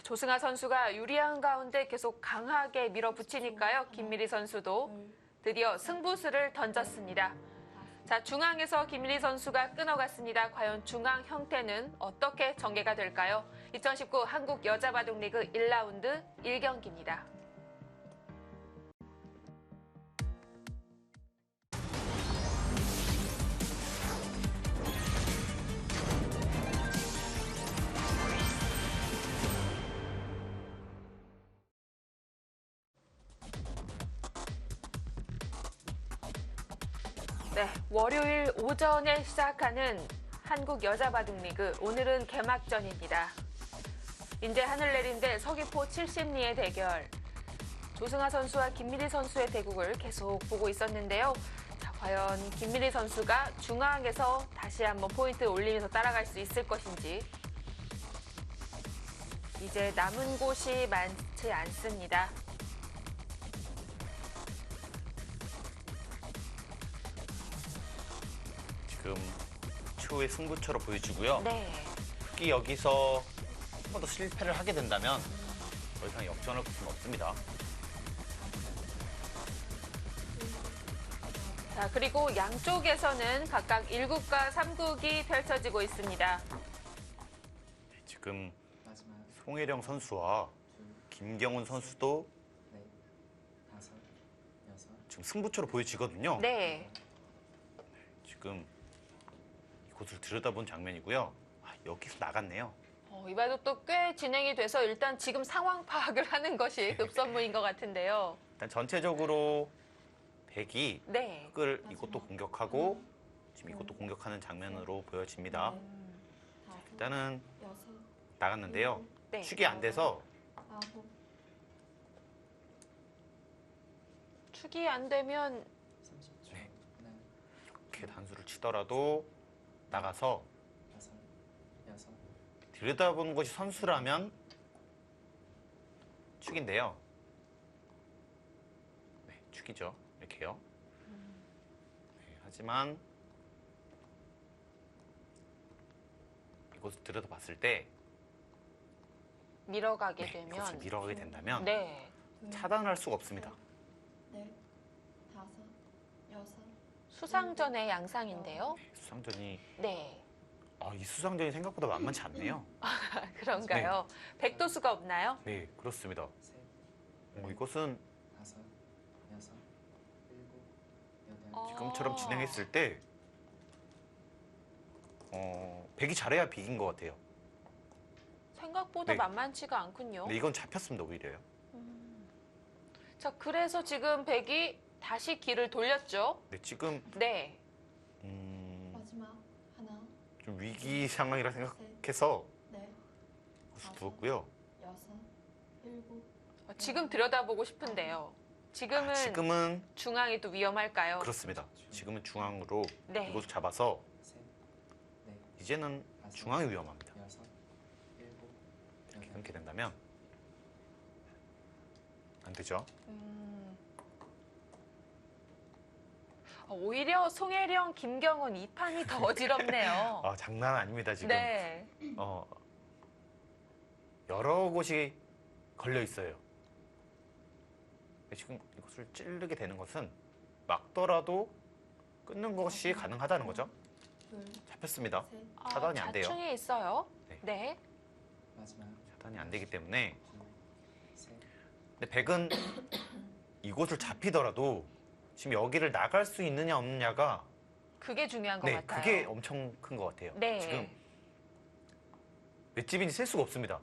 조승아 선수가 유리한 가운데 계속 강하게 밀어붙이니까요. 김미리 선수도 드디어 승부수를 던졌습니다. 자, 중앙에서 김일희 선수가 끊어갔습니다. 과연 중앙 형태는 어떻게 전개가 될까요? 2019 한국 여자바둑리그 1라운드 1경기입니다. 네, 월요일 오전에 시작하는 한국 여자바둑리그, 오늘은 개막전입니다. 인제 하늘내린데 서귀포 70리의 대결. 조승아 선수와 김미리 선수의 대국을 계속 보고 있었는데요. 자, 과연 김미리 선수가 중앙에서 다시 한번 포인트 올리면서 따라갈 수 있을 것인지. 이제 남은 곳이 많지 않습니다. 지금 최후의 승부처럼 보여지고요. 네. 특히 여기서 한 번 더 실패를 하게 된다면 더 이상 역전할 것은 없습니다. 자, 그리고 양쪽에서는 각각 1국과 3국이 펼쳐지고 있습니다. 지금 송혜령 선수와 김경훈 선수도 지금 승부처로 보여지거든요. 네. 지금 이곳을 들여다본 장면이고요. 아, 여기서 나갔네요. 이 바둑도 꽤 진행이 돼서 일단 지금 상황 파악을 하는 것이 급선무인 것 같은데요. 일단 전체적으로 백이 네. 흑을 이것도 공격하고 지금 이것도 공격하는 장면으로 보여집니다. 일단은 나갔는데요. 네. 축이 안 돼서 축이 안 되면 이렇게 단수를 치더라도 나가서 들여다보는 것이 선수라면 축인데요. 네, 축이죠. 이렇게요. 네, 하지만 이곳을 들여다봤을 때 밀어가게 네, 되면 이곳을 밀어가게 된다면 네. 차단할 수가 없습니다. 넷, 다섯, 여섯. 수상전의 양상인데요. 수상전이 네. 이 수상전이 생각보다 만만치 않네요. 그런가요? 백도수가 없나요? 네, 그렇습니다. 이것은 지금처럼 진행했을 때 백이 잘해야 비긴 것 같아요. 생각보다 네. 만만치가 않군요. 근데 이건 잡혔습니다, 오히려요. 자, 그래서 지금 백이 다시 길을 돌렸죠. 네, 지금 네. 마지막 하나, 좀 위기 상황이라 생각해서 넷, 곳을 두었고요. 여섯, 일곱. 지금 들여다보고 싶은데요. 지금은 지금은 중앙이 또 위험할까요? 그렇습니다. 지금은 중앙으로 네. 이곳을 잡아서 이제는 중앙이 위험합니다. 이렇게 끊게 된다면 안 되죠. 오히려 송혜령, 김경훈 이 판이 더 어지럽네요. 장난 아닙니다, 지금. 네. 여러 곳이 걸려 있어요. 지금 이것을 찌르게 되는 것은 막더라도 끊는 것이 가능하다는 거죠. 잡혔습니다. 차단이 안 돼요. 자충이 있어요. 네. 차단이 안 되기 때문에. 근데 백은 이곳을 잡히더라도 지금 여기를 나갈 수 있느냐 없느냐가 그게 중요한 것 같아요. 그게 엄청 큰 것 같아요. 네. 지금 맷집인지 셀 수가 없습니다.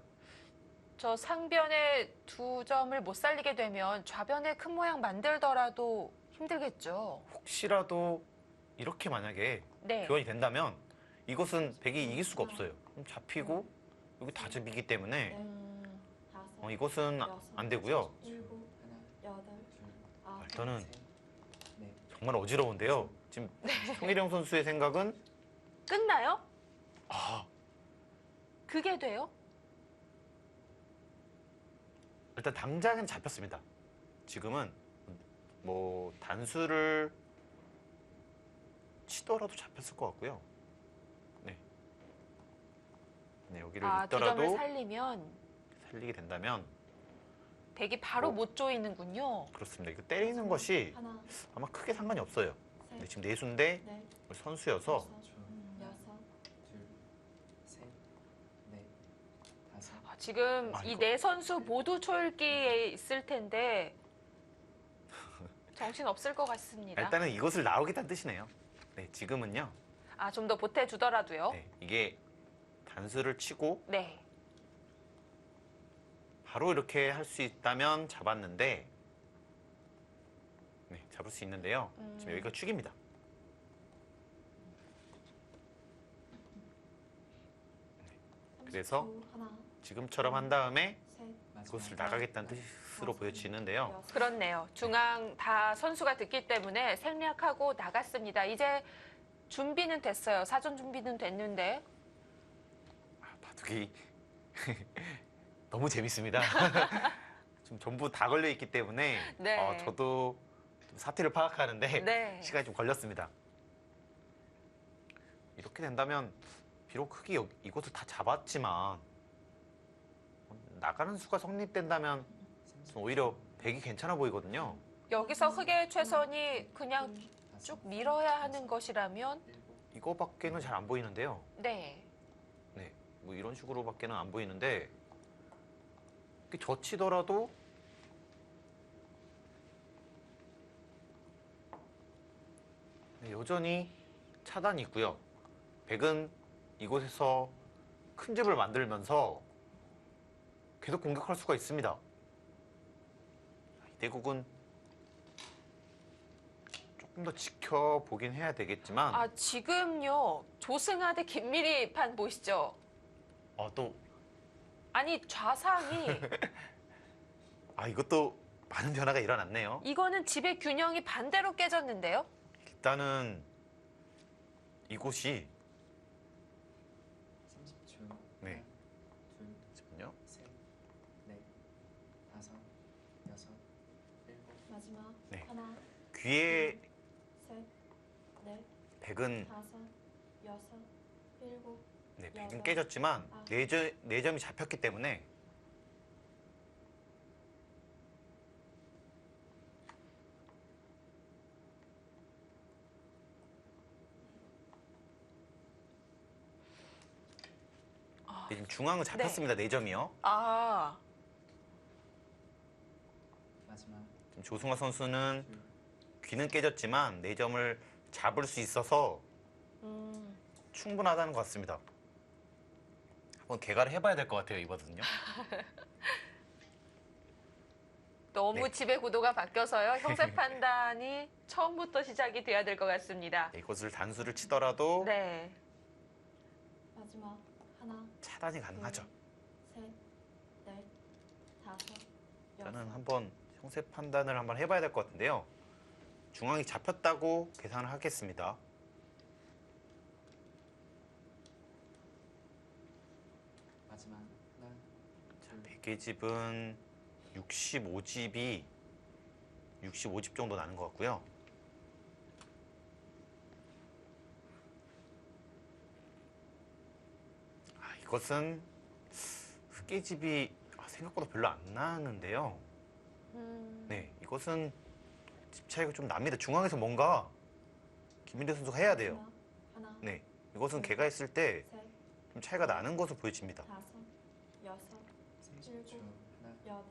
저 상변에 2점을 못 살리게 되면 좌변에 큰 모양 만들더라도 힘들겠죠. 혹시라도 이렇게 만약에 네. 교환이 된다면 이것은 백이 이길 수가 없어요. 그럼 잡히고 여기 다 잡히기 때문에 이것은 안 되고요. 일곱, 여덟, 아홉. 일단은 정말 어지러운데요. 지금 송혜령 선수의 생각은 끝나요? 그게 돼요? 일단 당장은 잡혔습니다. 지금은 뭐 단수를 치더라도 잡혔을 것 같고요. 네, 여기를 2점을 있더라도 살리면 살리게 된다면 백이 바로 못 조이는군요. 그렇습니다. 이거 때리는 것이 하나, 아마 크게 상관이 없어요. 근데 지금 내수인데 넷, 선수여서 여섯, 지금 이 네 선수 모두 초읽기에 있을 텐데 정신 없을 것 같습니다. 일단은 이곳을 나오겠다는 뜻이네요. 네, 지금은요. 아, 좀 더 보태주더라도요. 네, 이게 단수를 치고 네. 바로 이렇게 할 수 있다면 잡았는데 네, 잡을 수 있는데요. 지금 여기가 축입니다. 네, 그래서 지금처럼 한 다음에 이곳을 나가겠다는 뜻으로 보여지는데요. 그렇네요. 중앙 다 선수가 됐기 때문에 생략하고 나갔습니다. 이제 준비는 됐어요. 사전 준비는 됐는데. 바둑이 너무 재밌습니다. 좀 전부 다 걸려 있기 때문에 네. 저도 좀 사태를 파악하는데 네. 시간이 좀 걸렸습니다. 이렇게 된다면 비록 흙이 이곳을 다 잡았지만 나가는 수가 성립된다면 오히려 백이 괜찮아 보이거든요. 여기서 흑의 최선이 그냥 쭉 밀어야 하는 것이라면 이거밖에는 잘 안 보이는데요. 네. 네, 뭐 이런 식으로밖에는 안 보이는데 이렇게 젖히더라도 네, 여전히 차단이 있고요. 백은 이곳에서 큰 집을 만들면서 계속 공격할 수가 있습니다. 이대국은 조금 더 지켜보긴 해야 되겠지만 아, 지금요. 조승아 대 김미리 판 보시죠. 또 아니, 좌상이 이것도 많은 변화가 일어났네요. 이거는 집의 균형이 반대로 깨졌는데요. 일단은 이곳이 네. 잠깐만요. 마지막 네. 하나, 귀에 셋, 넷, 백은 다섯, 여섯, 일곱, 네, 백은 여덟, 깨졌지만 아홉. 네 점이 잡혔기 때문에 네, 지금 중앙은 잡혔습니다. 네 점이요. 아, 지금 조승화 선수는 귀는 깨졌지만 네 점을 잡을 수 있어서 충분하다는 것 같습니다. 한번 개가를 해봐야 될 것 같아요, 이거든요. 너무 네. 집의 구도가 바뀌어서요. 형세 판단이 처음부터 시작이 돼야 될 것 같습니다. 네, 이것을 단수를 치더라도 네. 마지막 하나, 차단이 가능하죠. 셋, 넷, 다섯, 저는 한번 형세 판단을 한번 해봐야 될 것 같은데요. 중앙이 잡혔다고 계산을 하겠습니다. 자, 백의 집은 65집 정도 나는 것 같고요. 이것은 흑의 집이 생각보다 별로 안 나는데요. 네, 이것은 집 차이가 좀 납니다. 중앙에서 뭔가 김민대 선수가 해야 돼요. 하나, 네, 이것은 걔가 했을 때 좀 셋, 차이가 나는 것으로 보여집니다. 다섯, 여섯, 일곱, 여덟,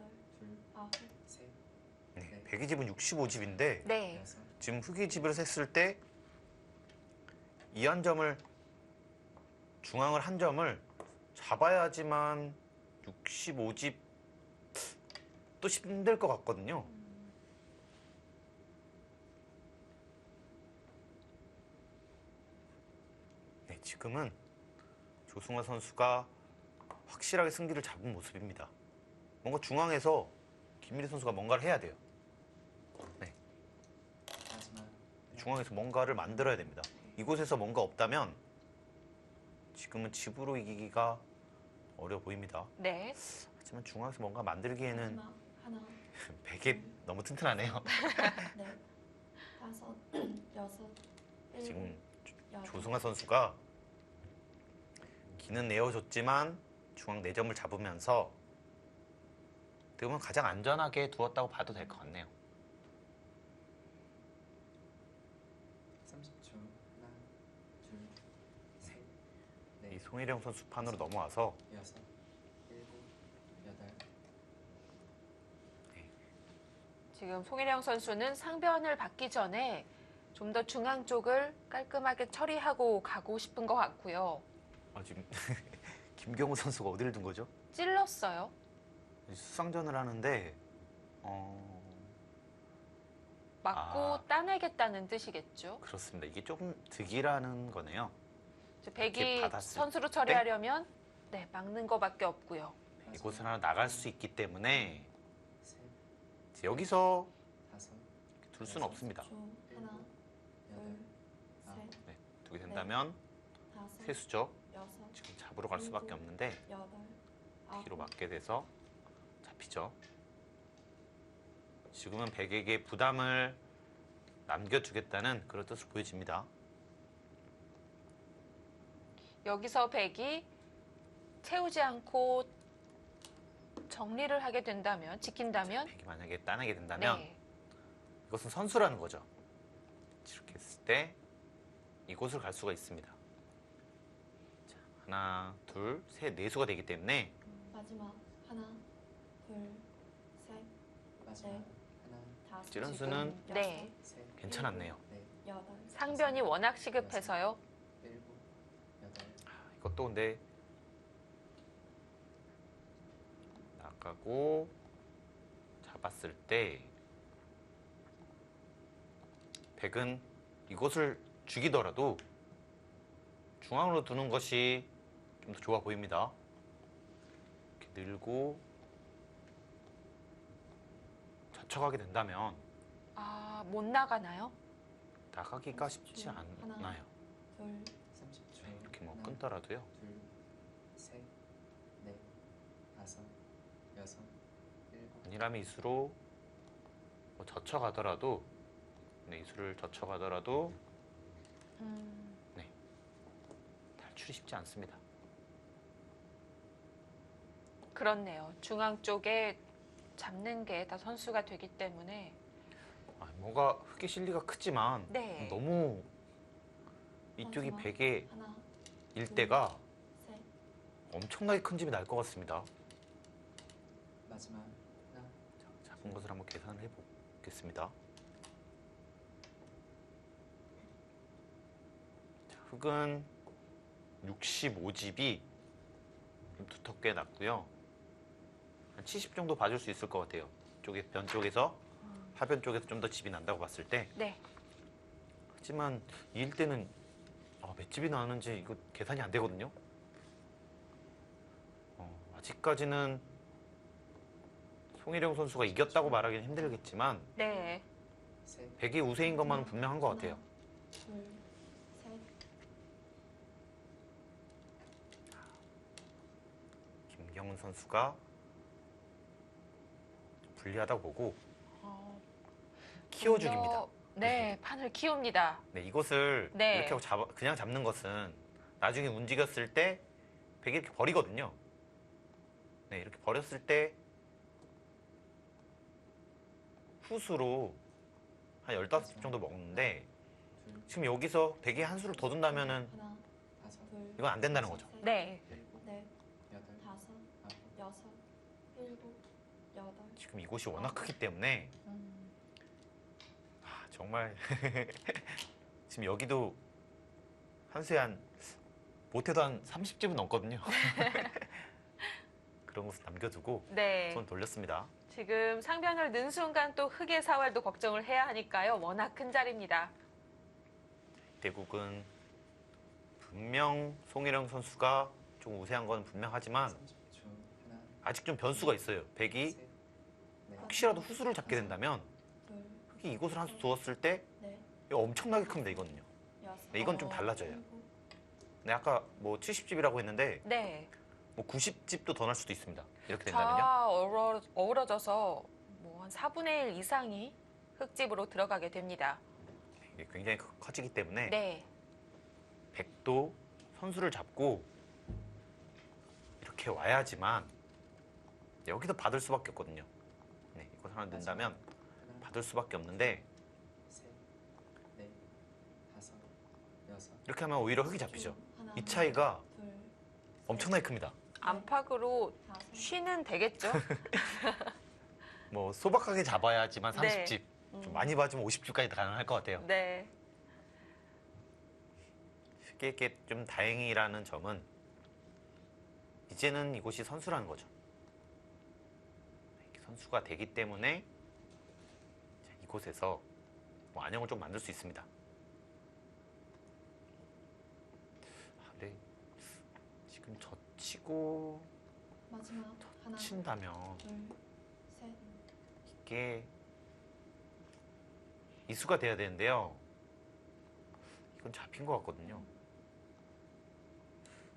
아홉, 네, 백의 집은 65집인데 네. 지금 흑의 집을 했을 때 이 한 점을 중앙을 한 점을 잡아야지만 65집 또 힘들 것 같거든요. 네, 지금은 조승화 선수가 확실하게 승기를 잡은 모습입니다. 뭔가 중앙에서 김미리 선수가 뭔가를 해야 돼요. 네. 중앙에서 뭔가를 만들어야 됩니다. 이곳에서 뭔가 없다면 지금은 집으로 이기기가 어려워 보입니다. 네. 하지만 중앙에서 뭔가 만들기에는 마지막 하나, 베개 너무 튼튼하네요. 넷, 다섯, 여섯, 일곱, 지금 여덟, 조승화 선수가 기는 내어줬지만 중앙 4점을 잡으면서 어떻게 보면 가장 안전하게 두었다고 봐도 될 것 같네요. 송혜령 선수 판으로 넘어와서 6, 7, 8. 지금 송혜령 선수는 상변을 받기 전에 좀 더 중앙 쪽을 깔끔하게 처리하고 가고 싶은 것 같고요. 지금 김경우 선수가 어디를 둔 거죠? 찔렀어요. 수상전을 하는데 맞고 따내겠다는 뜻이겠죠. 그렇습니다. 이게 조금 득이라는 거네요. 백이 이렇게 받았을 선수로 처리하려면 네, 막는 것밖에 없고요. 이곳을 하나 나갈 수 있기 때문에 여기서 둘 수는 없습니다. 하나, 둘, 셋, 네, 두게 된다면 다섯, 세수죠. 여섯, 지금 잡으러 갈 수밖에 일곱, 없는데 여덟, 아홉. 뒤로 맞게 돼서 잡히죠. 지금은 백에게 부담을 남겨주겠다는 그런 뜻을 보여집니다. 여기서 백이 채우지 않고 정리를 하게 된다면, 지킨다면 백이 만약에 따내게 된다면 네. 이것은 선수라는 거죠. 이렇게 했을 때 이곳을 갈 수가 있습니다. 자, 하나, 둘, 셋, 네 수가 되기 때문에 마지막 하나, 둘, 셋, 마지막 넷, 하나, 다섯, 찌른 수는 네. 셋, 괜찮았네요. 여덟, 상변이 워낙 시급해서요. 7, 8. 이것도 근데 나가고 잡았을 때 백은 이곳을 죽이더라도 중앙으로 두는 것이 좀 더 좋아 보입니다. 이렇게 늘고 젖혀가게 된다면 못 나가나요? 나가기가 쉽지 않나요? 둘, 30초. 이렇게 뭐 끊더라도요. 둘, 셋, 넷, 다섯, 여섯, 일곱. 아니라면 이수로 뭐 젖혀가더라도 네, 이수를 젖혀가더라도 네, 탈출이 쉽지 않습니다. 그렇네요. 중앙 쪽에 잡는 게 다 선수가 되기 때문에 뭔가 흙의 실리가 크지만 네. 너무 이쪽이 마지막 백의 하나, 일대가 셋, 엄청나게 큰 집이 날 것 같습니다. 마지막 하나, 작은 것을 한번 계산을 해보겠습니다. 자, 흙은 65집이 두텁게 났고요. 한 70 정도 봐줄 수 있을 것 같아요. 변 쪽에서 하변 쪽에서 좀 더 집이 난다고 봤을 때. 네. 하지만 이 일대는 몇 집이 나왔는지 이거 계산이 안 되거든요. 아직까지는 송혜령 선수가 이겼다고 말하기는 힘들겠지만 네. 백이 우세인 것만은 분명한 것 같아요. 둘, 셋, 김경은 선수가 불리하다고 보고 키워주기입니다. 네, 판을 키웁니다. 네, 이것을 네. 이렇게 하고 그냥 잡는 것은 나중에 움직였을 때 백이 이렇게 버리거든요. 네, 이렇게 버렸을 때 후수로 한 15집 정도 먹는데 지금 여기서 백이 한 수를 더 둔다면은 하나, 둘, 이건 안 된다는 거죠. 셋, 네. 넷, 다섯, 여섯, 일곱, 여덟. 지금 이곳이 워낙 크기 때문에 정말 지금 여기도 한 수에 한 못해도 한 30집은 넘거든요. 그런 것을 남겨두고 네. 손 돌렸습니다. 지금 상변을 넣은 순간 또 흙의 사활도 걱정을 해야 하니까요. 워낙 큰 자리입니다. 대국은 분명 송혜령 선수가 좀 우세한 건 분명하지만 아직 좀 변수가 있어요. 백이 혹시라도 후수를 잡게 된다면 흙이 이곳을 한 수 두었을 때 이거 엄청나게 큽니다. 이거는요. 네, 이건 좀 달라져요. 네, 아까 뭐 70집이라고 했는데 네. 뭐 90집도 더 날 수도 있습니다. 이렇게 된다면요. 다 어우러져서 뭐 한 4분의 1 이상이 흙집으로 들어가게 됩니다. 이게 굉장히 커지기 때문에 네. 백도 선수를 잡고 이렇게 와야지만 여기도 받을 수밖에 없거든요. 네, 이거 하나 넣는다면 받을 수밖에 없는데 셋, 넷, 다섯, 여섯. 이렇게 하면 오히려 흙이 잡히죠. 이 차이가 엄청나게 큽니다. 안팎으로 쉬는 되겠죠? 뭐 소박하게 잡아야지만 네. 30집, 좀 많이 봐주면 50집까지 가능할 것 같아요. 네. 쉽게 이렇게 좀 다행이라는 점은 이제는 이곳이 선수라는 거죠. 선수가 되기 때문에 이곳에서 뭐 안녕을 좀 만들 수 있습니다. 근데 지금 젖히고 마지막 하나, 친다면 둘, 셋. 이게 이수가 돼야 되는데요. 이건 잡힌 것 같거든요.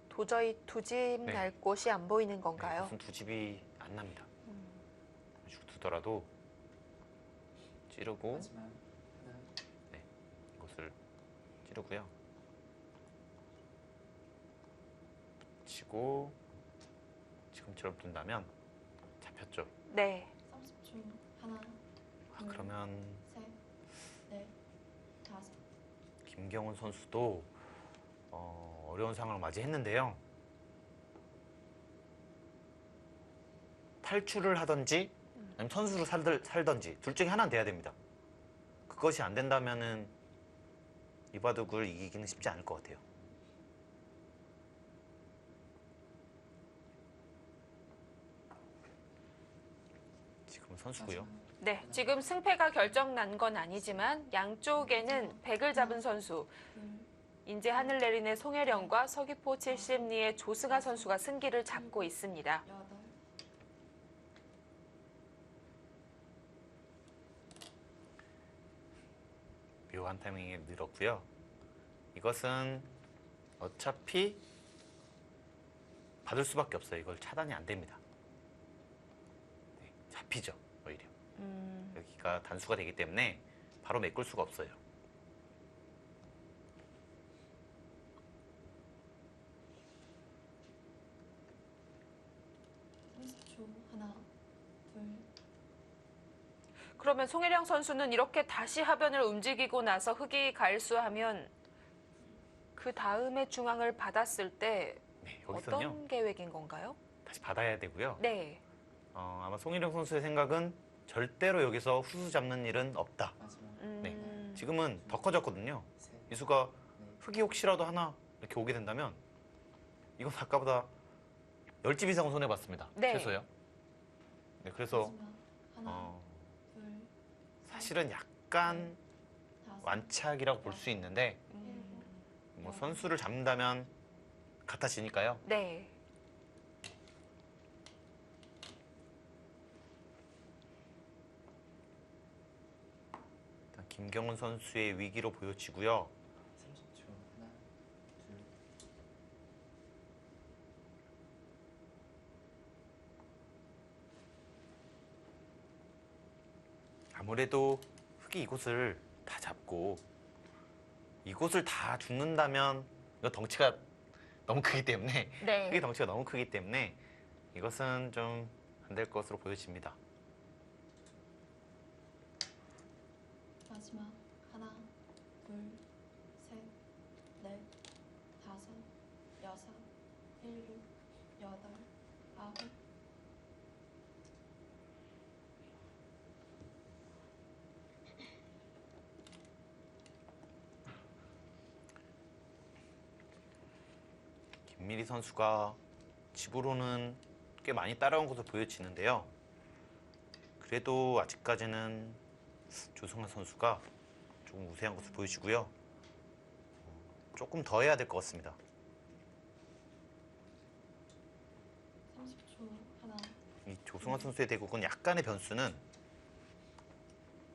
도저히 두 집 네. 날 곳이 안 보이는 건가요? 무슨 두 집이 안 납니다. 두더라도 찌르고 마지막 하나, 네, 이것을 찌르고요. 치고 지금처럼 둔다면 잡혔죠. 네. 30초. 하나, 그러면 셋, 넷, 다섯. 김경훈 선수도 어려운 상황을 맞이했는데요. 탈출을 하든지 아니면 선수로 살든지 둘 중에 하나는 돼야 됩니다. 그것이 안 된다면은 이바둑을 이기기는 쉽지 않을 것 같아요. 지금은 선수고요. 네, 지금 승패가 결정난 건 아니지만 양쪽에는 백을 잡은 선수 인제 하늘내린의 송혜령과 서귀포 70리의 조승아 선수가 승기를 잡고 있습니다. 여덟. 묘한 타이밍에 늘었고요. 이것은 어차피 받을 수밖에 없어요. 이걸 차단이 안 됩니다. 네, 잡히죠, 오히려. 여기가 단수가 되기 때문에 바로 메꿀 수가 없어요. 하나, 둘, 그러면 송혜령 선수는 이렇게 다시 하변을 움직이고 나서 흑이 갈수하면 그 다음에 중앙을 받았을 때 네, 여기서는요. 어떤 계획인 건가요? 다시 받아야 되고요. 네. 아마 송혜령 선수의 생각은 절대로 여기서 후수 잡는 일은 없다. 네, 지금은 더 커졌거든요. 이수가 흑이 혹시라도 하나 이렇게 오게 된다면 이건 아까보다 10집 이상은 손해봤습니다. 네. 최소요. 네, 그래서 하나, 둘, 사실은 약간 완착이라고 볼 수 있는데 뭐 선수를 잡는다면 같아지니까요. 네. 일단 김경훈 선수의 위기로 보여지고요. 30초. 하나, 둘, 아무래도 흑이 이곳을 다 잡고 이곳을 다 죽는다면 이거 덩치가 너무 크기 때문에 네. 흑이 덩치가 너무 크기 때문에 이것은 좀 안 될 것으로 보여집니다. 마지막 하나, 둘, 셋, 넷, 다섯, 여섯, 일곱, 여덟, 아홉. 김미리 선수가 집으로는 꽤 많이 따라온 것으로 보여지는데요. 그래도 아직까지는 조승아 선수가 조금 우세한 것으로 보여지고요. 조금 더 해야 될 것 같습니다. 30초. 하나, 이 조승아 선수의 대국은 약간의 변수는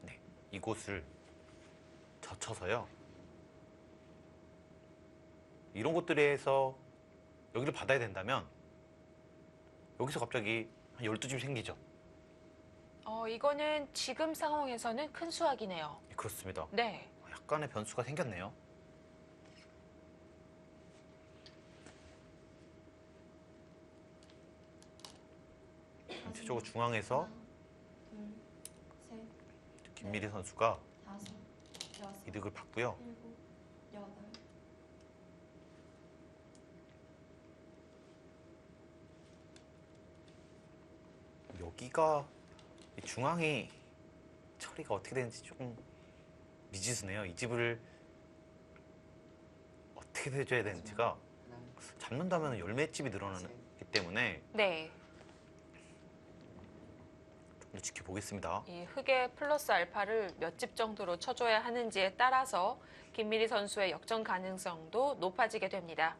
네, 이곳을 젖혀서요. 이런 것들에서 여기를 받아야 된다면 여기서 갑자기 한 12집 생기죠. 이거는 지금 상황에서는 큰 수확이네요. 그렇습니다. 네. 약간의 변수가 생겼네요. 전체적으로 중앙에서 둘, 셋, 김미리 선수가 다섯, 여섯, 이득을 봤고요. 일곱, 여덟. 여기가 이 중앙이 처리가 어떻게 되는지 조금 미지수네요. 이 집을 어떻게 해줘야 되는지가 잡는다면 열매집이 늘어나기 때문에 네. 좀 지켜보겠습니다. 이 흑의 플러스 알파를 몇 집 정도로 쳐줘야 하는지에 따라서 김미리 선수의 역전 가능성도 높아지게 됩니다.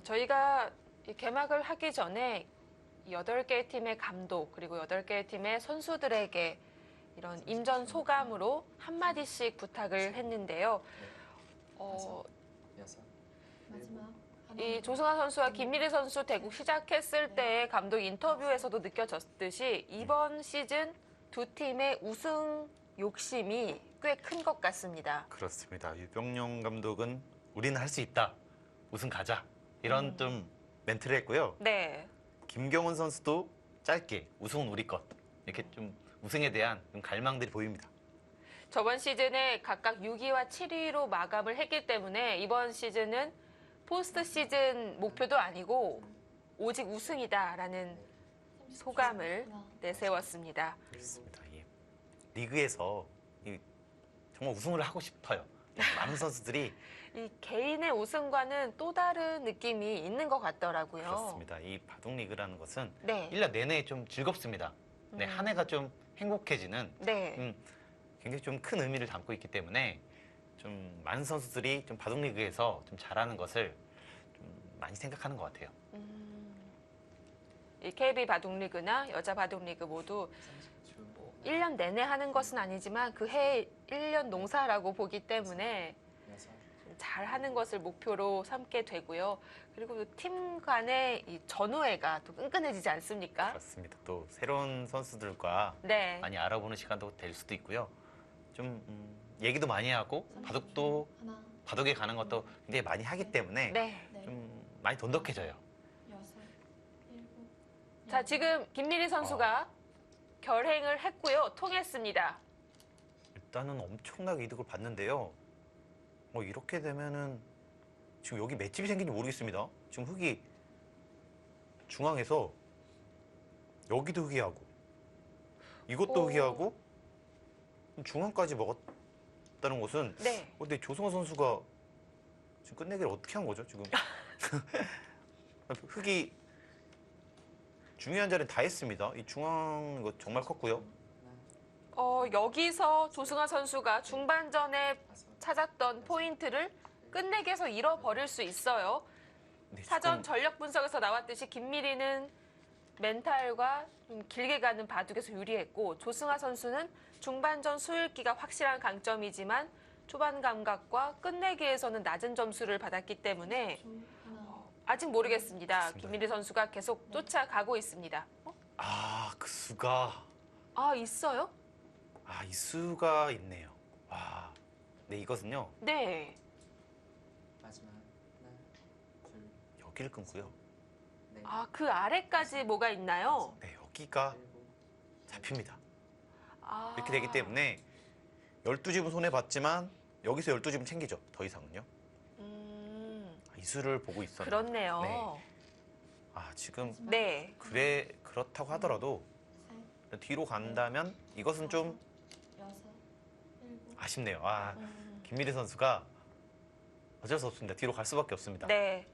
저희가 이 개막을 하기 전에 8개의 팀의 감독 그리고 8개의 팀의 선수들에게 이런 임전 소감으로 한마디씩 부탁을 했는데요. 여섯, 마지막 이 조승아 선수와 김미리 선수 대국 시작했을 때 감독 인터뷰에서도 느껴졌듯이 이번 시즌 두 팀의 우승 욕심이 꽤 큰 것 같습니다. 그렇습니다. 유병용 감독은 우리는 할 수 있다. 우승 가자. 이런 좀 멘트를 했고요. 네. 김경훈 선수도 짧게 우승은 우리 것. 이렇게 좀 우승에 대한 좀 갈망들이 보입니다. 저번 시즌에 각각 6위와 7위로 마감을 했기 때문에 이번 시즌은 포스트 시즌 목표도 아니고 오직 우승이다라는 소감을 내세웠습니다. 그렇습니다. 예. 리그에서 정말 우승을 하고 싶어요. 많은 선수들이 이 개인의 우승과는 또 다른 느낌이 있는 것 같더라고요. 그렇습니다. 이 바둑 리그라는 것은 네. 1년 내내 좀 즐겁습니다. 네, 한 해가 좀 행복해지는 네. 굉장히 좀 큰 의미를 담고 있기 때문에 좀 많은 선수들이 좀 바둑 리그에서 좀 잘하는 것을 좀 많이 생각하는 것 같아요. 이 KB 바둑 리그나 여자 바둑 리그 모두 1년 내내 하는 것은 아니지만 그 해 1년 농사라고 보기 때문에 잘하는 것을 목표로 삼게 되고요. 그리고 팀 간의 이 전우애가 또 끈끈해지지 않습니까? 그렇습니다. 또 새로운 선수들과 네. 많이 알아보는 시간도 될 수도 있고요. 좀 얘기도 많이 하고 바둑도 바둑에 가는 것도 굉장히 많이 하기 때문에 네. 좀 많이 돈독해져요. 자, 지금 김미리 선수가 결행을 했고요. 통했습니다. 일단은 엄청나게 이득을 봤는데요. 이렇게 되면은 지금 여기 맷집이 생긴지 모르겠습니다. 지금 흑이 중앙에서 여기도 흑이 하고 이것도 흑이 하고 중앙까지 먹었다는 것은 네. 근데 조승호 선수가 지금 끝내기를 어떻게 한 거죠? 지금 흑이 중요한 자리는 다 했습니다. 이 중앙 이거 정말 컸고요. 여기서 조승아 선수가 중반전에 찾았던 포인트를 끝내기에서 잃어버릴 수 있어요. 네, 사전 전력 분석에서 나왔듯이 김미리는 멘탈과 좀 길게 가는 바둑에서 유리했고 조승아 선수는 중반전 수읽기가 확실한 강점이지만 초반 감각과 끝내기에서는 낮은 점수를 받았기 때문에 아직 모르겠습니다. 김미리 선수가 계속 쫓아가고 있습니다. 그 수가 있어요? 이 수가 있네요. 와, 네 이것은요. 네. 마지막 하나, 둘, 여기를 끊고요. 그 아래까지 뭐가 있나요? 네, 여기가 잡힙니다. 아. 이렇게 되기 때문에 12집은 손해봤지만 여기서 12집은 챙기죠. 더 이상은요. 이 수를 보고 있었네요. 그렇네요. 네. 지금 네. 그렇다고 하더라도 뒤로 간다면 이것은 좀 아쉽네요. 김미리 선수가 어쩔 수 없습니다. 뒤로 갈 수밖에 없습니다. 네.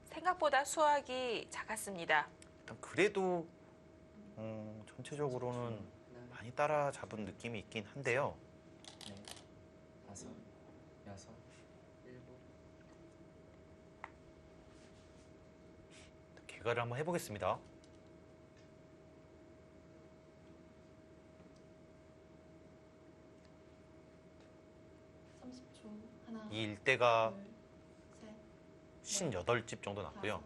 생각보다 수확이 작았습니다. 일단 그래도 전체적으로는 많이 따라잡은 느낌이 있긴 한데요. 네, 다섯, 여섯, 일곱. 개가를 한번 해보겠습니다. 이 일대가 58집 정도 났고요.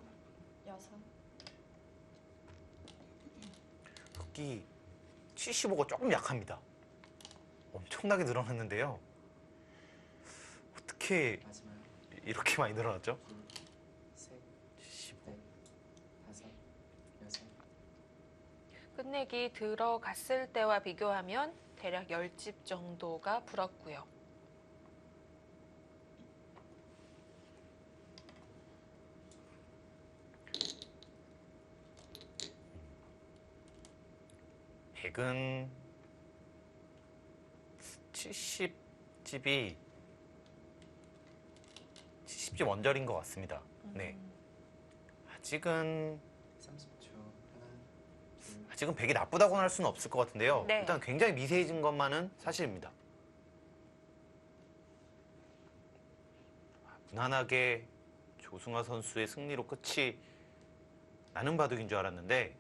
흑이 75가 조금 약합니다. 엄청나게 늘어났는데요. 어떻게 이렇게 많이 늘어났죠? 셋, 75. 넷, 다섯, 여섯. 끝내기 들어갔을 때와 비교하면 대략 10집 정도가 불었고요. 100은 70집이 원절인 것 같습니다. 네. 아직은 30초. 하나, 둘, 아직은 100이 나쁘다고는 할 수는 없을 것 같은데요. 네. 일단 굉장히 미세해진 것만은 사실입니다. 무난하게 조승아 선수의 승리로 끝이 나는 바둑인 줄 알았는데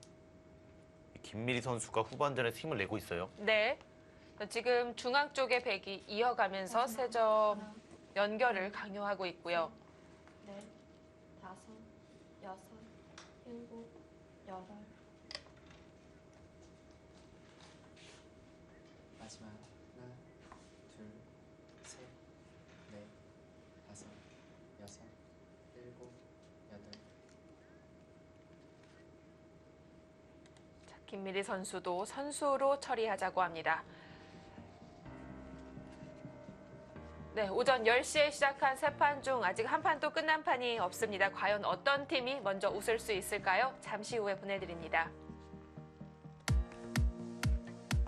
김미리 선수가 후반전에서 힘을 내고 있어요. 네. 지금 중앙 쪽의 백이 이어가면서 세 점 연결을 강요하고 있고요. 넷, 다섯, 여섯, 일곱, 여덟. 마지막. 하나, 둘, 셋, 넷, 다섯, 여섯, 일곱, 여덟. 자, 김미리 선수도 선수로 처리하자고 합니다. 네, 오전 10시에 시작한 세 판 중 아직 한 판도 끝난 판이 없습니다. 과연 어떤 팀이 먼저 웃을 수 있을까요? 잠시 후에 보내드립니다.